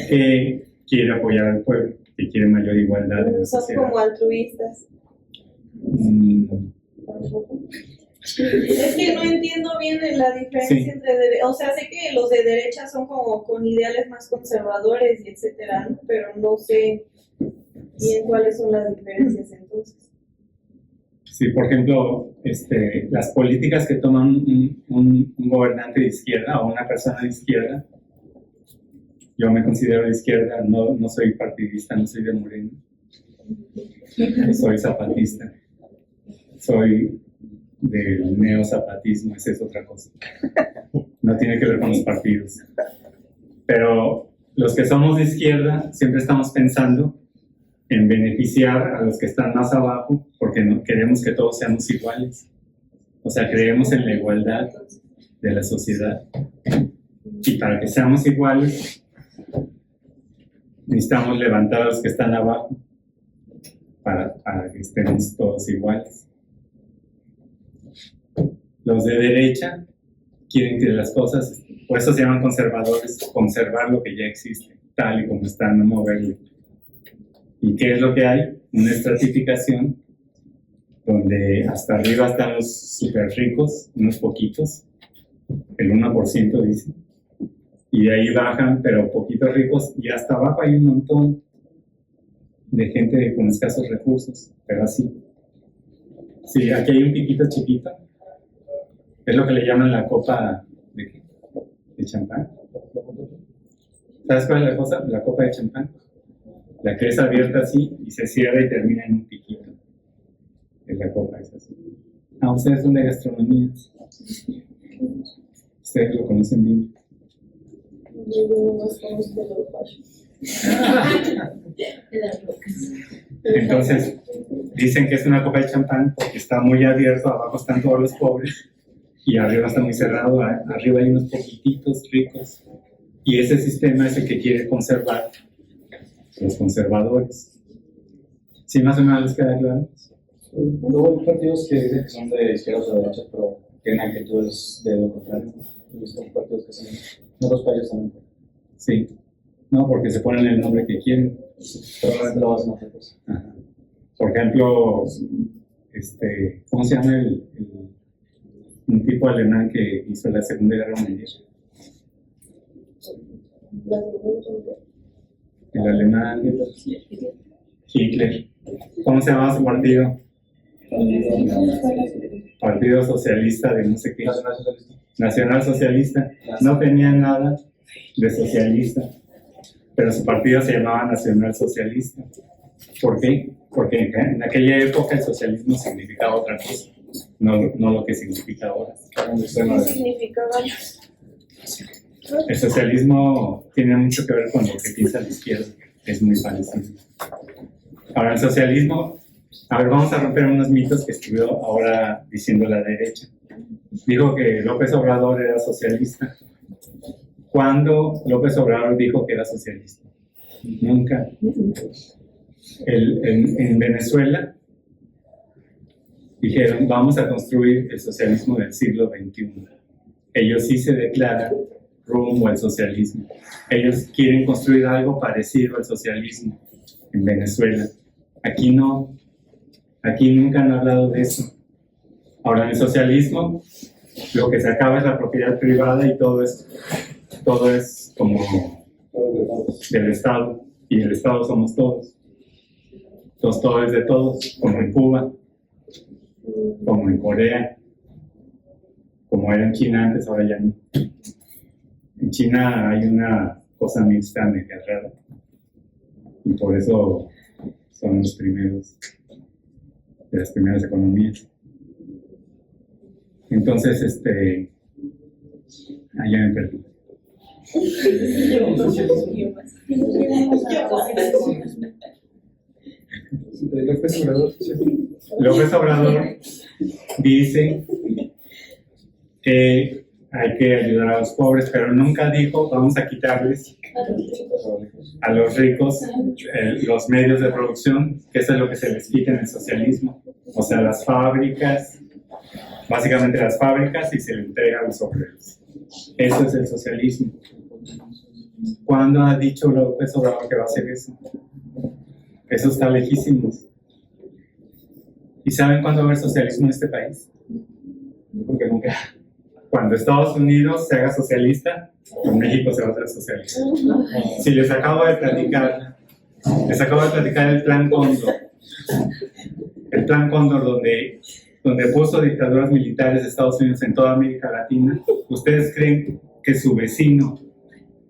que quiere apoyar al pueblo, que quiere mayor igualdad en la Son sociedad. como altruistas. Mm, Es que no entiendo bien la diferencia Sí. entre, o sea, sé que los de derecha son como con ideales más conservadores y etcétera, ¿no? Pero no sé bien cuáles son las diferencias entonces. Sí, por ejemplo, las políticas que toma un gobernante de izquierda o una persona de izquierda, yo me considero de izquierda, no soy partidista, no soy de Moreno, soy zapatista, soy del neozapatismo, esa es otra cosa. No tiene que ver con los partidos. Pero los que somos de izquierda siempre estamos pensando en beneficiar a los que están más abajo porque no queremos que todos seamos iguales. O sea, creemos en la igualdad de la sociedad. Y para que seamos iguales, necesitamos levantar a los que están abajo para que estemos todos iguales. Los de derecha quieren que las cosas, por eso se llaman conservadores, conservar lo que ya existe, tal y como está, no moverlo. ¿Y qué es lo que hay? Una estratificación donde hasta arriba están los súper ricos, unos poquitos, el 1% dice, y de ahí bajan, pero poquitos ricos, y hasta abajo hay un montón de gente con escasos recursos, pero así. Sí, aquí hay un piquito chiquito, es lo que le llaman la copa de champán. ¿Sabes cuál es la cosa? La copa de champán. La que es abierta así y se cierra y termina en un piquito. Es la copa, es así. Ah, ustedes son de gastronomía. Ustedes lo conocen bien. Yo no más conozco los pachos. De las rocas. Entonces, dicen que es una copa de champán porque está muy abierto, abajo están todos los pobres y arriba está muy cerrado, arriba hay unos poquititos ricos. Y ese sistema es el que quiere conservar los conservadores. ¿Sí más o menos les queda claro? luego hay partidos que dicen que son de izquierdas o de derechas, pero tienen actitudes de lo contrario. He visto partidos que son no los países también. Sí. No, porque se ponen el nombre que quieren. Probablemente lo hacen otra cosa. Ajá. Por ejemplo, ¿cómo se llama un tipo alemán que hizo la Segunda Guerra Mundial? El alemán Hitler. ¿Cómo se llamaba su partido? Partido Socialista de no sé qué. Nacional Socialista. Nacional Socialista. No tenía nada de socialista, pero su partido se llamaba Nacional Socialista. ¿Por qué? Porque en aquella época el socialismo significaba otra cosa, no lo que significa ahora. ¿Qué significaba? El socialismo tiene mucho que ver con lo que piensa la izquierda, es muy parecido. Ahora, el socialismo, a ver, vamos a romper unos mitos que estuvo ahora diciendo la derecha. Dijo que López Obrador era socialista. ¿Cuándo López Obrador dijo que era socialista? Nunca. En Venezuela dijeron, vamos a construir el socialismo del siglo XXI. Ellos sí se declaran rumbo al socialismo. Ellos quieren construir algo parecido al socialismo en Venezuela. Aquí no. Aquí nunca han hablado de eso. Ahora, en el socialismo, lo que se acaba es la propiedad privada y todo es como del Estado. Y el Estado somos todos. Entonces, todo es de todos, como en Cuba, como en Corea, como era en China antes, ahora ya no. En China hay una cosa mixta media rara y por eso son los primeros de las primeras economías. Entonces, allá me perdí. López Obrador. López Obrador dice que hay que ayudar a los pobres, pero nunca dijo vamos a quitarles a los ricos los medios de producción, que eso es lo que se les quita en el socialismo. O sea, las fábricas, básicamente las fábricas, y se le entrega a los obreros. Eso es el socialismo. ¿Cuándo ha dicho López Obrador que va a hacer eso? Eso está lejísimo. ¿Y saben cuándo va a haber socialismo en este país? Yo creo que nunca. Cuando Estados Unidos se haga socialista, pues México se va a hacer socialista. Si les acabo de platicar el Plan Cóndor. El Plan Cóndor donde puso dictaduras militares de Estados Unidos en toda América Latina. ¿Ustedes creen que su vecino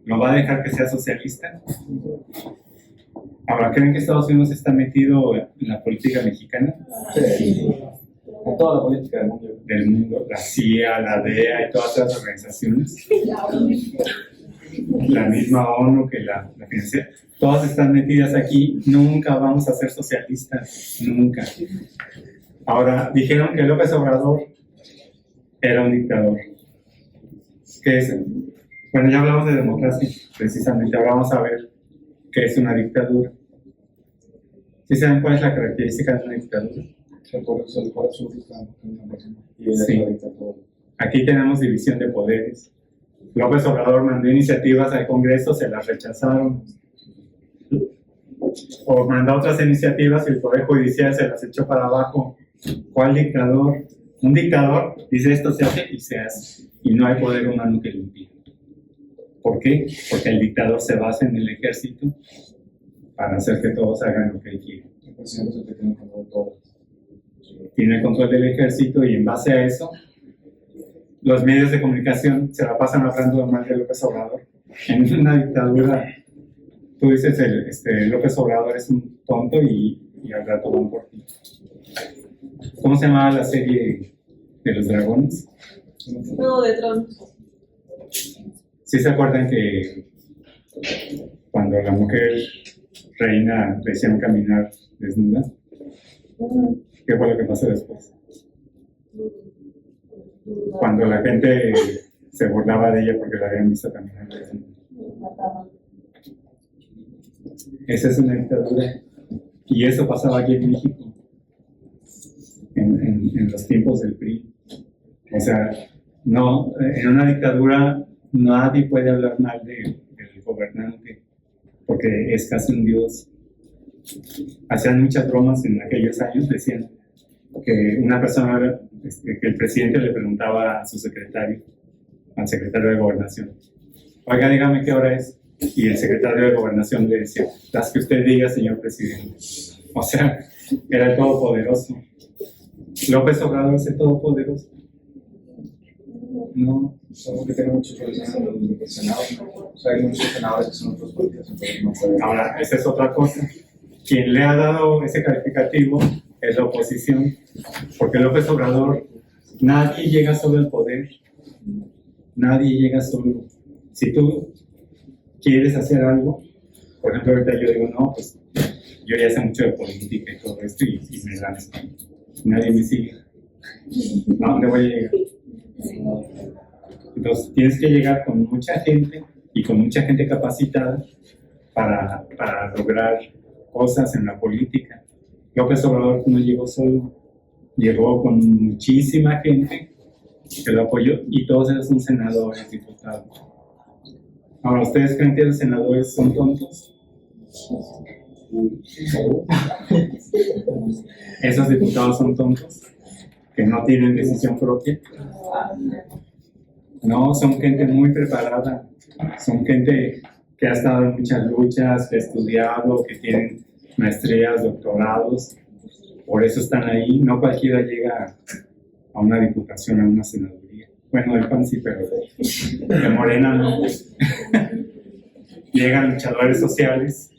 no va a dejar que sea socialista? Ahora, ¿creen que Estados Unidos está metido en la política mexicana? Sí. En toda la política Del mundo, la CIA, la DEA y todas las organizaciones. La misma ONU que la financiera. Todas están metidas aquí. Nunca vamos a ser socialistas. Nunca. Ahora, dijeron que López Obrador era un dictador. ¿Qué es? Bueno, ya hablamos de democracia, precisamente. Ahora vamos a ver qué es una dictadura. ¿Sí saben cuál es la característica de una dictadura? Sí. Aquí tenemos división de poderes. López Obrador mandó iniciativas al Congreso, se las rechazaron. O mandó otras iniciativas y el Poder Judicial se las echó para abajo. ¿Cuál dictador? Un dictador dice esto se hace y se hace. Y no hay poder humano que lo impida. ¿Por qué? Porque el dictador se basa en el ejército para hacer que todos hagan lo que él quiere. El presidente es el que tiene control de todo. Tiene el control del ejército y en base a eso los medios de comunicación se la pasan hablando mal de López Obrador. En una dictadura tú dices López Obrador es un tonto y al rato van por ti. ¿Cómo se llamaba la serie de los dragones? No, de Tronos. ¿Sí se acuerdan que cuando la mujer reina le hicieron caminar desnuda? ¿Qué fue lo que pasó después? Cuando la gente se burlaba de ella porque la habían visto caminar desnuda. Esa es una dictadura. Y eso pasaba aquí en México, en los tiempos del PRI. O sea, no, en una dictadura nadie puede hablar mal del gobernante, porque es casi un dios. Hacían muchas bromas en aquellos años, decían que una persona, que el presidente le preguntaba a su secretario, al secretario de Gobernación, oiga, dígame qué hora es. Y el secretario de Gobernación le decía, las que usted diga, señor presidente. O sea, era el todopoderoso. López Obrador es el todopoderoso. No. Solo que tiene muchos representantes en el Senado. O sea, hay muchos senadores que son otros partidos. Entonces no puede... Ahora, esa es otra cosa. Quien le ha dado ese calificativo es la oposición. Porque López Obrador, nadie llega solo al poder. Nadie llega solo. Si tú quieres hacer algo, por ejemplo, ahorita yo digo, no, pues yo ya sé mucho de política y todo esto y me lanzo. Nadie me sigue. ¿A dónde voy a llegar? Entonces tienes que llegar con mucha gente y con mucha gente capacitada para lograr cosas en la política. López Obrador no llegó solo, llegó con muchísima gente que lo apoyó y todos ellos son senadores, diputados. Ahora, ¿ustedes creen que los senadores son tontos? ¿Esos diputados son tontos? ¿Que no tienen decisión propia? No, son gente muy preparada. Son gente que ha estado en muchas luchas, que ha estudiado, que tienen maestrías, doctorados. Por eso están ahí. No cualquiera llega a una diputación, a una senaduría. Bueno, del PAN sí, pero de Morena no. Llegan luchadores sociales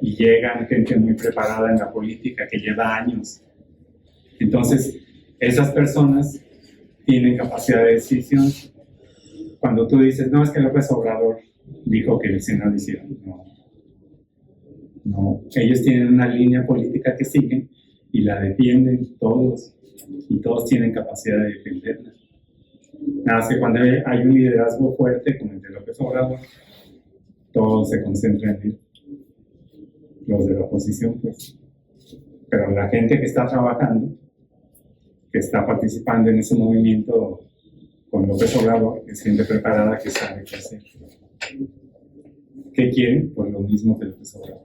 y llegan gente muy preparada en la política que lleva años. Entonces, esas personas tienen capacidad de decisión. Cuando tú dices, no, es que López Obrador dijo que el Senado hiciera, no, ellos tienen una línea política que siguen y la defienden todos, y todos tienen capacidad de defenderla. Nada más que cuando hay un liderazgo fuerte como el de López Obrador, todo se concentra en él. Los de la oposición, pues. Pero la gente que está trabajando, que está participando en ese movimiento con López Obrador, es gente preparada que sabe qué hacer. ¿Qué quieren? Pues lo mismo que López Obrador.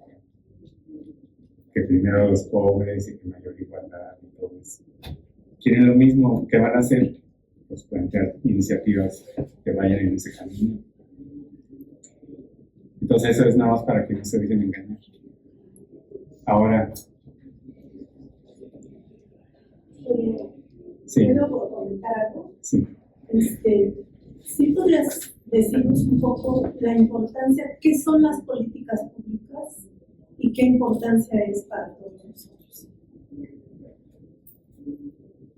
Que primero los pobres y que mayor igualdad y todo eso. ¿Quieren lo mismo? ¿Qué van a hacer? Pues plantear iniciativas que vayan en ese camino. Entonces eso es nada más para que no se dejen engañar. Ahora, sí. ¿Puedo comentar algo? Sí. ¿Sí podrías decirnos un poco la importancia, qué son las políticas públicas y qué importancia es para todos nosotros?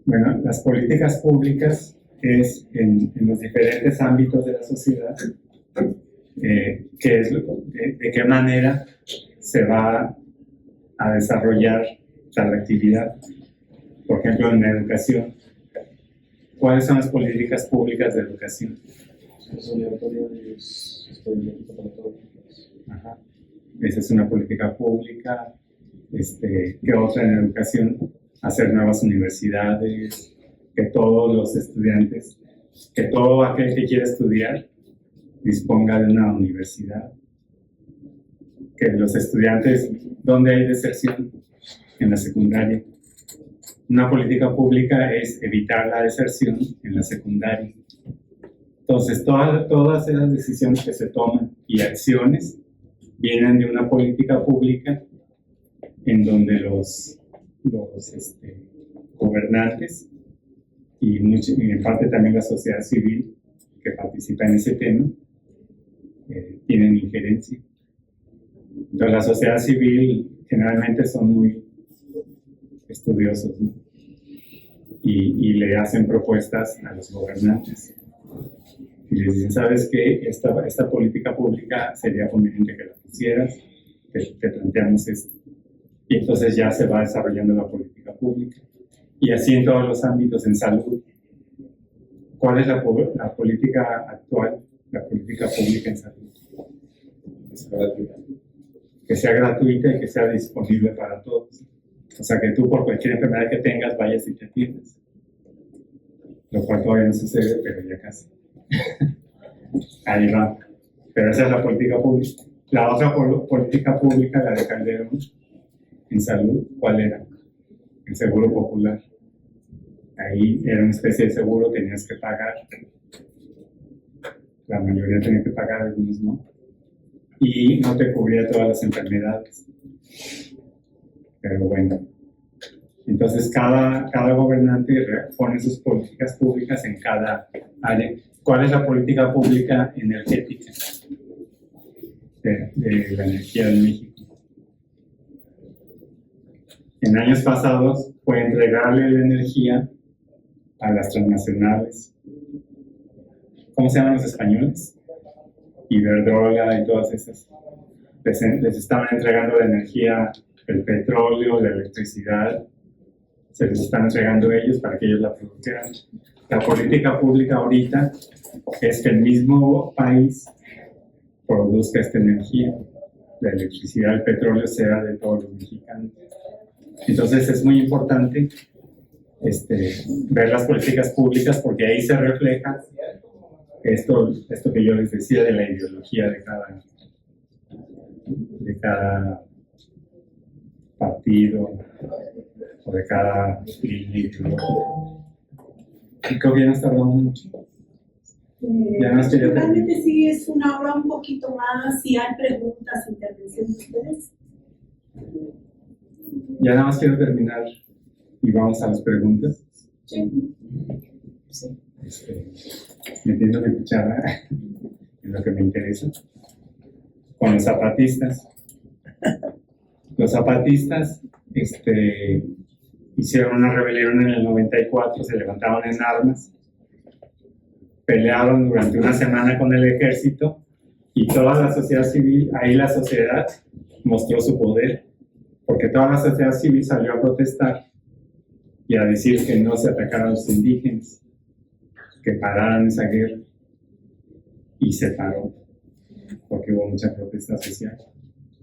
Bueno, las políticas públicas es en los diferentes ámbitos de la sociedad, de qué manera se va a desarrollar tal actividad. Por ejemplo, en la educación, ¿cuáles son las políticas públicas de educación? Es obligatorio y es para todos. Ajá. Esa es una política pública. ¿Qué otra en educación? Hacer nuevas universidades, que todos los estudiantes, que todo aquel que quiera estudiar disponga de una universidad. Que los estudiantes, ¿dónde hay deserción? En la secundaria. Una política pública es evitar la deserción en la secundaria. Entonces, todas esas decisiones que se toman y acciones vienen de una política pública en donde los gobernantes y en parte también la sociedad civil que participa en ese tema tienen injerencia. Entonces, la sociedad civil generalmente son muy estudiosos, ¿no? Y le hacen propuestas a los gobernantes. Y les dicen, ¿sabes qué? Esta política pública sería conveniente que la pusieras, te planteamos esto. Y entonces ya se va desarrollando la política pública. Y así en todos los ámbitos, en salud. ¿Cuál es la política actual, la política pública en salud? Que sea gratuita y que sea disponible para todos. O sea, que tú por cualquier enfermedad que tengas vayas y te atiendas. Lo cual todavía no sucede, pero ya casi. Ahí va. Pero esa es la política pública. La otra política pública, la de Calderón, en salud, ¿cuál era? El seguro popular. Ahí era una especie de seguro, tenías que pagar. La mayoría tenía que pagar, algunos no. Y no te cubría todas las enfermedades. Pero bueno, entonces cada gobernante pone sus políticas públicas en cada área. ¿Cuál es la política pública energética de la energía de México? En años pasados fue entregarle la energía a las transnacionales. ¿Cómo se llaman los españoles? Iberdrola y todas esas. Les estaban entregando la energía, el petróleo, la electricidad, se les están entregando a ellos para que ellos la produjeran. La política pública ahorita es que el mismo país produzca esta energía, la electricidad, el petróleo sea de todos los mexicanos. Entonces es muy importante ver las políticas públicas porque ahí se refleja esto que yo les decía de la ideología de cada partido o de cada línea ideológica. Y creo que ya nos tardamos mucho. Ya nos quería Realmente sí es una hora un poquito más, si hay preguntas, intervenciones de ustedes. Ya nada más quiero terminar y vamos a las preguntas. Sí. Metiendo mi cuchara en lo que me interesa. Con los zapatistas. Los zapatistas hicieron una rebelión en el 94, se levantaron en armas pelearon durante una semana con el ejército y toda la sociedad civil, ahí la sociedad mostró su poder, porque toda la sociedad civil salió a protestar y a decir que no se atacaran a los indígenas, que pararan esa guerra, y se paró, porque hubo mucha protesta social.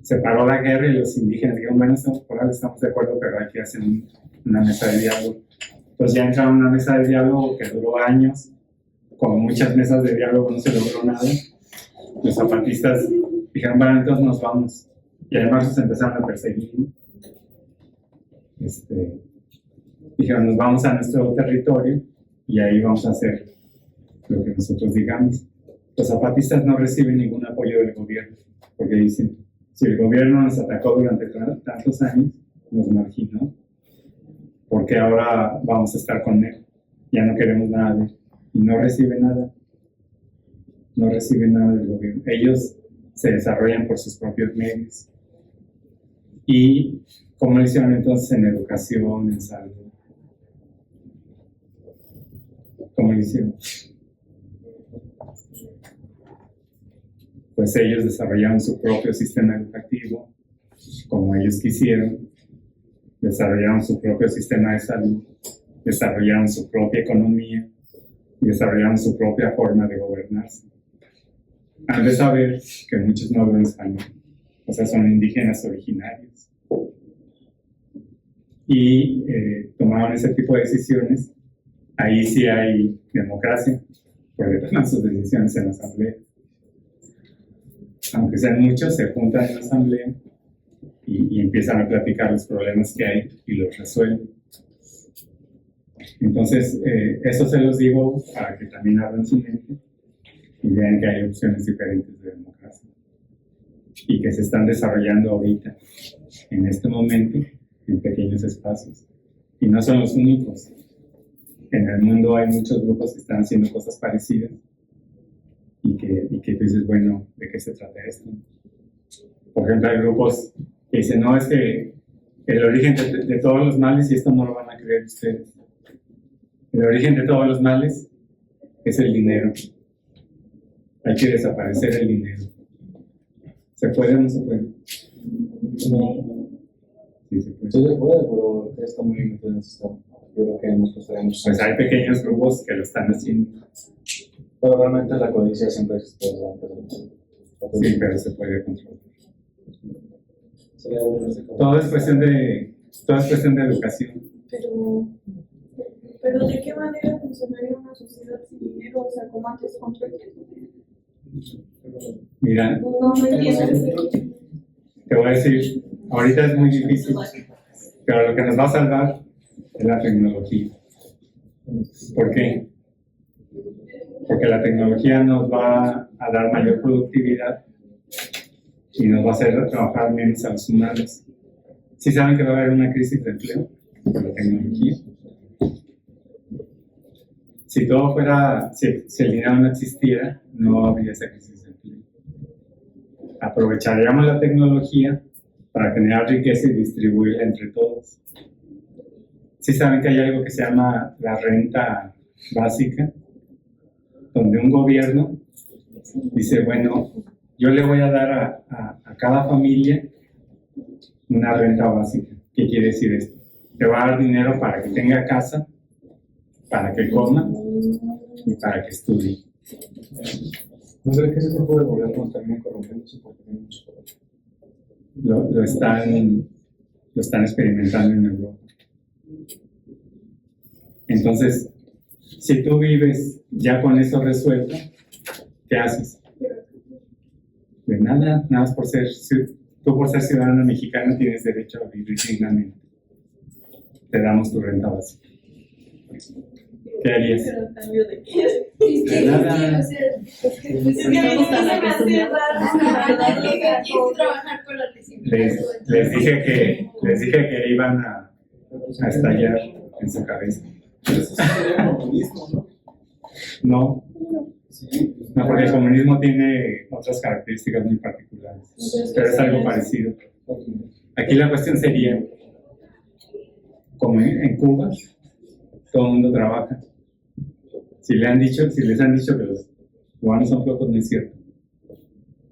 Se paró la guerra y los indígenas dijeron, bueno, estamos de acuerdo, pero hay que hacer una mesa de diálogo. Entonces ya entraron a una mesa de diálogo que duró años, con muchas mesas de diálogo no se logró nada. Los zapatistas dijeron, bueno, entonces nos vamos. Y además nos empezaron a perseguir. Dijeron, nos vamos a nuestro territorio y ahí vamos a hacer lo que nosotros digamos. Los zapatistas no reciben ningún apoyo del gobierno, porque dicen, si el gobierno nos atacó durante tantos años, nos marginó, porque ahora vamos a estar con él, ya no queremos nada de él, y no reciben nada del gobierno. Ellos se desarrollan por sus propios medios. ¿Y cómo lo hicieron entonces en educación, en salud? ¿Cómo lo hicieron? Pues ellos desarrollaron su propio sistema educativo, como ellos quisieron, desarrollaron su propio sistema de salud, desarrollaron su propia economía y desarrollaron su propia forma de gobernarse. Han de saber que muchos no hablan español, o sea, son indígenas originarios. Y tomaron ese tipo de decisiones. Ahí sí hay democracia, porque toman sus decisiones en la asamblea. Aunque sean muchos, se juntan en la asamblea y empiezan a platicar los problemas que hay y los resuelven. Entonces, eso se los digo para que también abran su mente y vean que hay opciones diferentes de democracia y que se están desarrollando ahorita, en este momento, en pequeños espacios. Y no son los únicos. En el mundo hay muchos grupos que están haciendo cosas parecidas y que tú dices, bueno, ¿de qué se trata esto? Por ejemplo, hay grupos que dicen, no, es que el origen de todos los males, y esto no lo van a creer ustedes, el origen de todos los males es el dinero. Hay que desaparecer el dinero. ¿Se puede o no se puede? No. Sí, se puede. Sí se puede, pero está muy metido en el sistema. Yo creo que nos costaría mucho. Pues hay pequeños grupos que lo están haciendo. Pero realmente la codicia siempre existe. Sí, pero se puede controlar. Sería bueno ese Todo es cuestión de educación. Pero ¿de qué manera funcionaría una sociedad sin dinero? O sea, como antes con trueques. Mira, No me entiendo. te voy a decir, ahorita es muy difícil, pero lo que nos va a salvar es la tecnología. ¿Por qué? Porque la tecnología nos va a dar mayor productividad y nos va a hacer trabajar menos a los humanos. ¿Sí saben que va a haber una crisis de empleo por la tecnología? Si todo fuera, si el dinero no existiera, no habría esa crisis de empleo. Aprovecharíamos la tecnología para generar riqueza y distribuirla entre todos. ¿Sí saben que hay algo que se llama la renta básica? Donde un gobierno dice, bueno, yo le voy a dar a cada familia una renta básica. ¿Qué quiere decir esto? Te va a dar dinero para que tenga casa, para que coma y para que estudie. ¿No creo que ese tipo de gobiernos termine corrompiéndose porque tienen mucho poder? Lo están experimentando en Europa. Entonces, si tú vives ya con eso resuelto, ¿qué haces? De nada más por ser ciudadano mexicano tienes derecho a vivir dignamente. Te damos tu renta básica. ¿Qué harías? Pero a cambio de qué? De nada. Es que estamos tan acostumbrados a trabajar con la Les dije que iban a estallar en su cabeza. Eso sería comunismo, ¿no? No, porque el comunismo tiene otras características muy particulares, pero es algo parecido. Aquí la cuestión sería, como en Cuba, todo el mundo trabaja. Si les han dicho que los cubanos son flojos, no es cierto.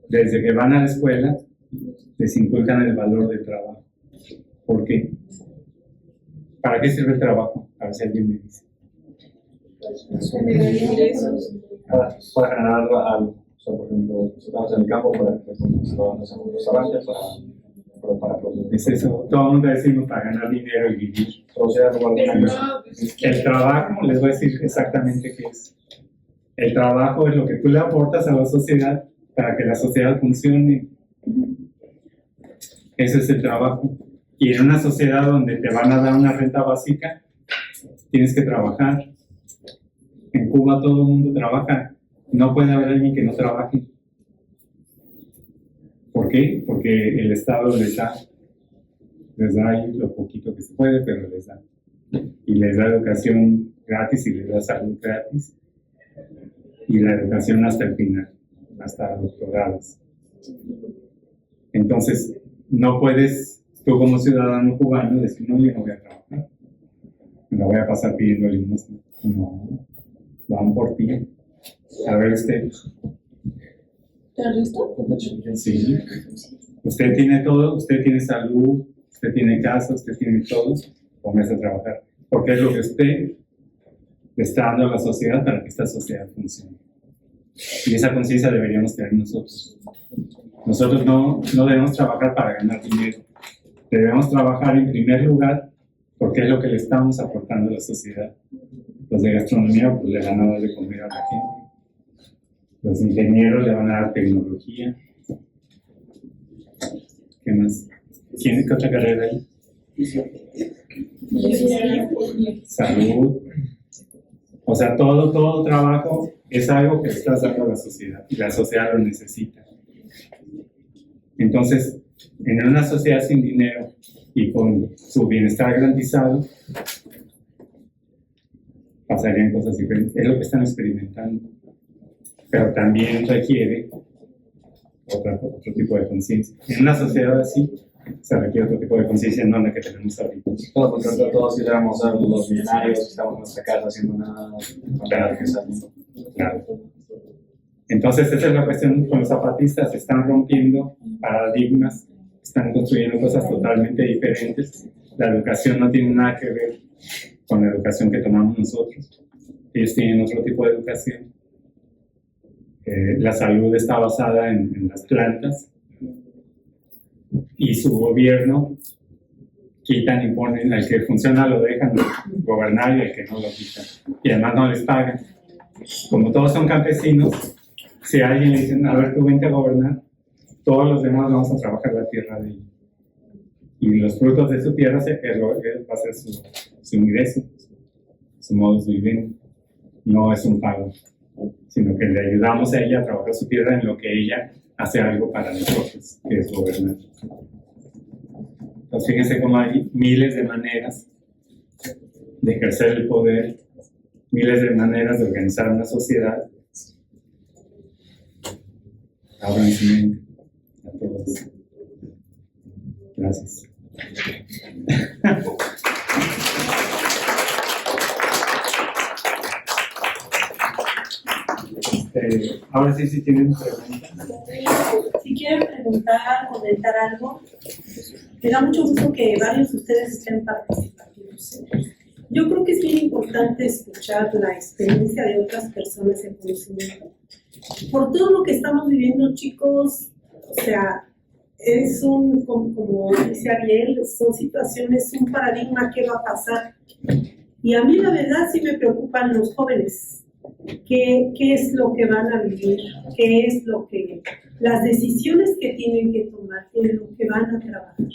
Desde que van a la escuela, les inculcan el valor del trabajo. ¿Por qué? ¿Para qué sirve el trabajo? A ver si alguien me dice. Generar ingresos. Para generar algo. O sea, por ejemplo, si estamos en el campo, para que estamos en un restaurante, para producir. Es eso, todo el mundo decimos para ganar dinero y vivir. Producir algo El trabajo, les voy a decir exactamente qué es. El trabajo es lo que tú le aportas a la sociedad para que la sociedad funcione. Ese es el trabajo. Y en una sociedad donde te van a dar una renta básica, tienes que trabajar. En Cuba todo el mundo trabaja. No puede haber alguien que no trabaje. ¿Por qué? Porque el Estado les da ahí lo poquito que se puede, pero les da. Y les da educación gratis y les da salud gratis. Y la educación hasta el final, hasta doctorados. Entonces, no puedes, tú como ciudadano cubano, decir, no, yo no voy a trabajar. Me la voy a pasar pidiendo limosna. No, van por ti. A ver usted. ¿Te arresto? Sí. Usted tiene todo, usted tiene salud, usted tiene casa, usted tiene todo, póngase a trabajar. Porque es lo que usted le está dando a la sociedad para que esta sociedad funcione. Y esa conciencia deberíamos tener nosotros. Nosotros no debemos trabajar para ganar dinero. Debemos trabajar en primer lugar porque es lo que le estamos aportando a la sociedad. Los de gastronomía pues, le van a dar de comer a la gente. Los ingenieros le van a dar tecnología. ¿Qué más? ¿Qué otra carrera hay? Salud. O sea, todo trabajo es algo que le estás dando a la sociedad y la sociedad lo necesita. Entonces, en una sociedad sin dinero y con su bienestar garantizado, pasarían cosas diferentes. Es lo que están experimentando. Pero también requiere otro tipo de conciencia. En una sociedad así, se requiere otro tipo de conciencia, no la que tenemos ahorita. Todo porque ahorita todos quisiéramos ser los millonarios que estamos en nuestra casa haciendo nada. Claro. Claro. Entonces, esa es la cuestión con los zapatistas. Están rompiendo paradigmas, están construyendo cosas totalmente diferentes. La educación no tiene nada que ver con la educación que tomamos nosotros. Ellos tienen otro tipo de educación. La salud está basada en las plantas y su gobierno quitan y ponen, al que funciona lo dejan gobernar y al que no lo quitan. Y además no les pagan. Como todos son campesinos, si a alguien le dicen, a ver, tú vente a gobernar, todos los demás vamos a trabajar la tierra de ellos. Y los frutos de su tierra va a ser su ingreso, su modus vivendi. No es un pago, sino que le ayudamos a ella a trabajar su tierra en lo que ella hace algo para nosotros, que es gobernar. Entonces, fíjense cómo hay miles de maneras de ejercer el poder, miles de maneras de organizar una sociedad. Abran su mente a todos. Gracias. Ahora sí tienen preguntas. Si quieren preguntar, comentar algo, me da mucho gusto que varios de ustedes estén participando. Yo creo que es bien importante escuchar la experiencia de otras personas en conocimiento. Por todo lo que estamos viviendo, chicos, o sea, es como dice Ariel, son situaciones, un paradigma que va a pasar. Y a mí la verdad sí me preocupan los jóvenes. ¿Qué es lo que van a vivir? ¿Qué es las decisiones que tienen que tomar? ¿Qué es lo que van a trabajar?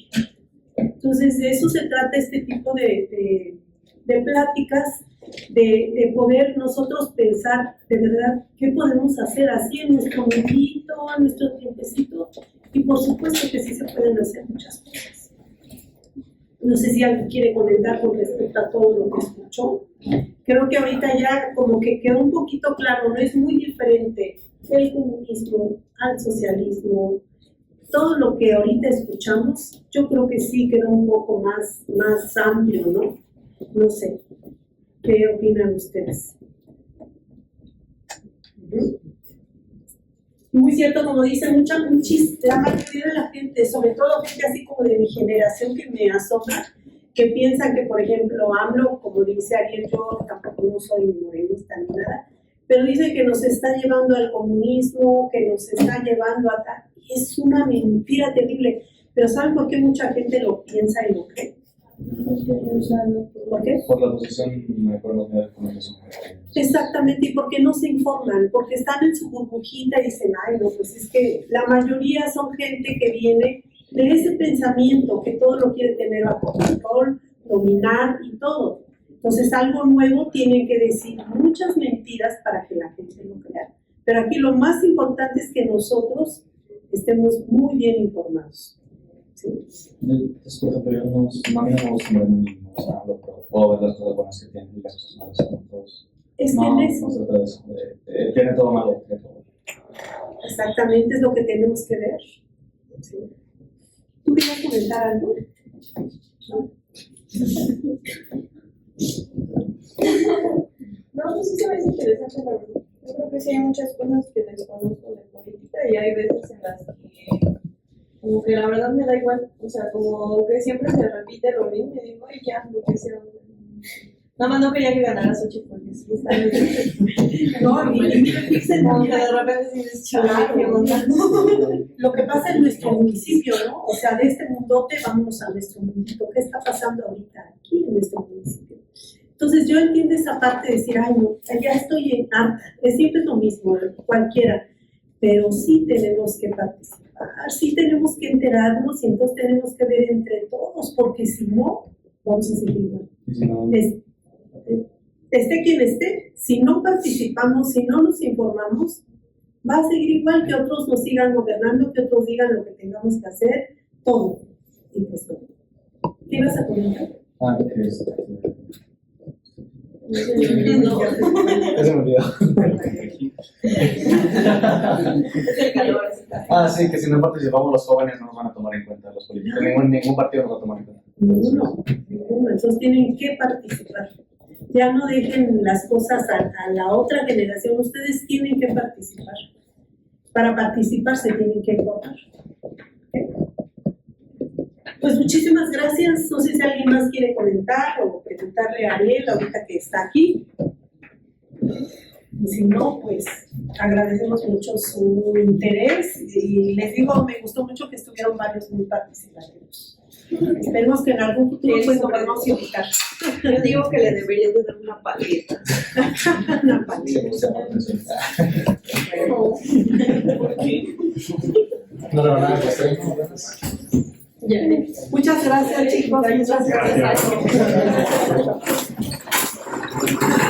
Entonces, de eso se trata este tipo de pláticas, de poder nosotros pensar de verdad qué podemos hacer así en nuestro momentito, en nuestro tiempecito, y por supuesto que sí se pueden hacer muchas cosas. No sé si alguien quiere comentar con respecto a todo lo que escuchó. Creo que ahorita ya como que quedó un poquito claro, no es muy diferente el comunismo al socialismo. Todo lo que ahorita escuchamos, yo creo que sí quedó un poco más amplio, ¿no? No sé, ¿qué opinan ustedes? Y muy cierto, como dicen, la mayoría de la gente, sobre todo gente así como de mi generación que me asombra, que piensan que, por ejemplo, AMLO, como dice Ariel, yo tampoco no soy ni morenista ni nada, pero dice que nos está llevando al comunismo, que nos está llevando a tal. Es una mentira terrible. Pero ¿saben por qué mucha gente lo piensa y lo cree? ¿Por qué? Por la posición con los medios de comunicación. Exactamente, y porque no se informan, porque están en su burbujita y dicen, ay, no, pues es que la mayoría son gente que viene de ese pensamiento, que todo lo quiere tener bajo control, dominar y todo. Entonces, algo nuevo tienen que decir muchas mentiras para que la gente lo crea. Pero aquí lo más importante es que nosotros estemos muy bien informados. ¿Sí? Entonces, por ejemplo, a mí no me gusta morir mismo, o sea, puedo ver las cosas buenas que tiene y las cosas malas que tienen todos. Es que No, en eso. no se trata de eso, tiene todo malo, tiene todo. Exactamente es lo que tenemos que ver. ¿Sí? ¿Tú querías comentar algo? ¿No? No, pues sí se me hace interesante, la verdad. Yo creo que sí hay muchas cosas que desconozco de política y hay veces en las que como que la verdad me da igual, o sea, como que siempre se repite lo mismo y digo, ay ya, lo que sea. Nada más no quería que ganara Xochitl porque sí está bien. No, y fíjense Como que también, de repente sí dices, chale, claro, qué onda. lo que pasa en nuestro municipio, ¿no? O sea, de este mundote vamos a nuestro mundito. ¿Qué está pasando ahorita aquí en nuestro municipio? Entonces yo entiendo esa parte de decir, ay no, ya estoy en harta, es siempre lo mismo, cualquiera, pero sí tenemos que participar, sí tenemos que enterarnos y entonces tenemos que ver entre todos, porque si no, vamos a seguir igual. Si no, Esté quien esté, si no participamos, si no nos informamos, va a seguir igual, que otros nos sigan gobernando, que otros digan lo que tengamos que hacer, todo. Y pues todo. ¿Qué ibas a comentar? que es. No. Eso me olvidó. Es el calor, está. Sí, que si no participamos los jóvenes no nos van a tomar en cuenta, los políticos. Ningún partido nos va a tomar en cuenta. Ninguno. Entonces tienen que participar. Ya no dejen las cosas a la otra generación. Ustedes tienen que participar. Para participar se tienen que informar. Pues muchísimas gracias. No sé si alguien más quiere comentar o preguntarle a Ariel ahorita que está aquí. Y si no, pues agradecemos mucho su interés y les digo, me gustó mucho que estuvieron varios muy participativos. Esperemos que en algún futuro pues nos podamos invitar. Yo digo que le deberían de dar una paleta. Una paleta. No, nada, Muchas gracias, chicos. Muchas gracias. Gracias.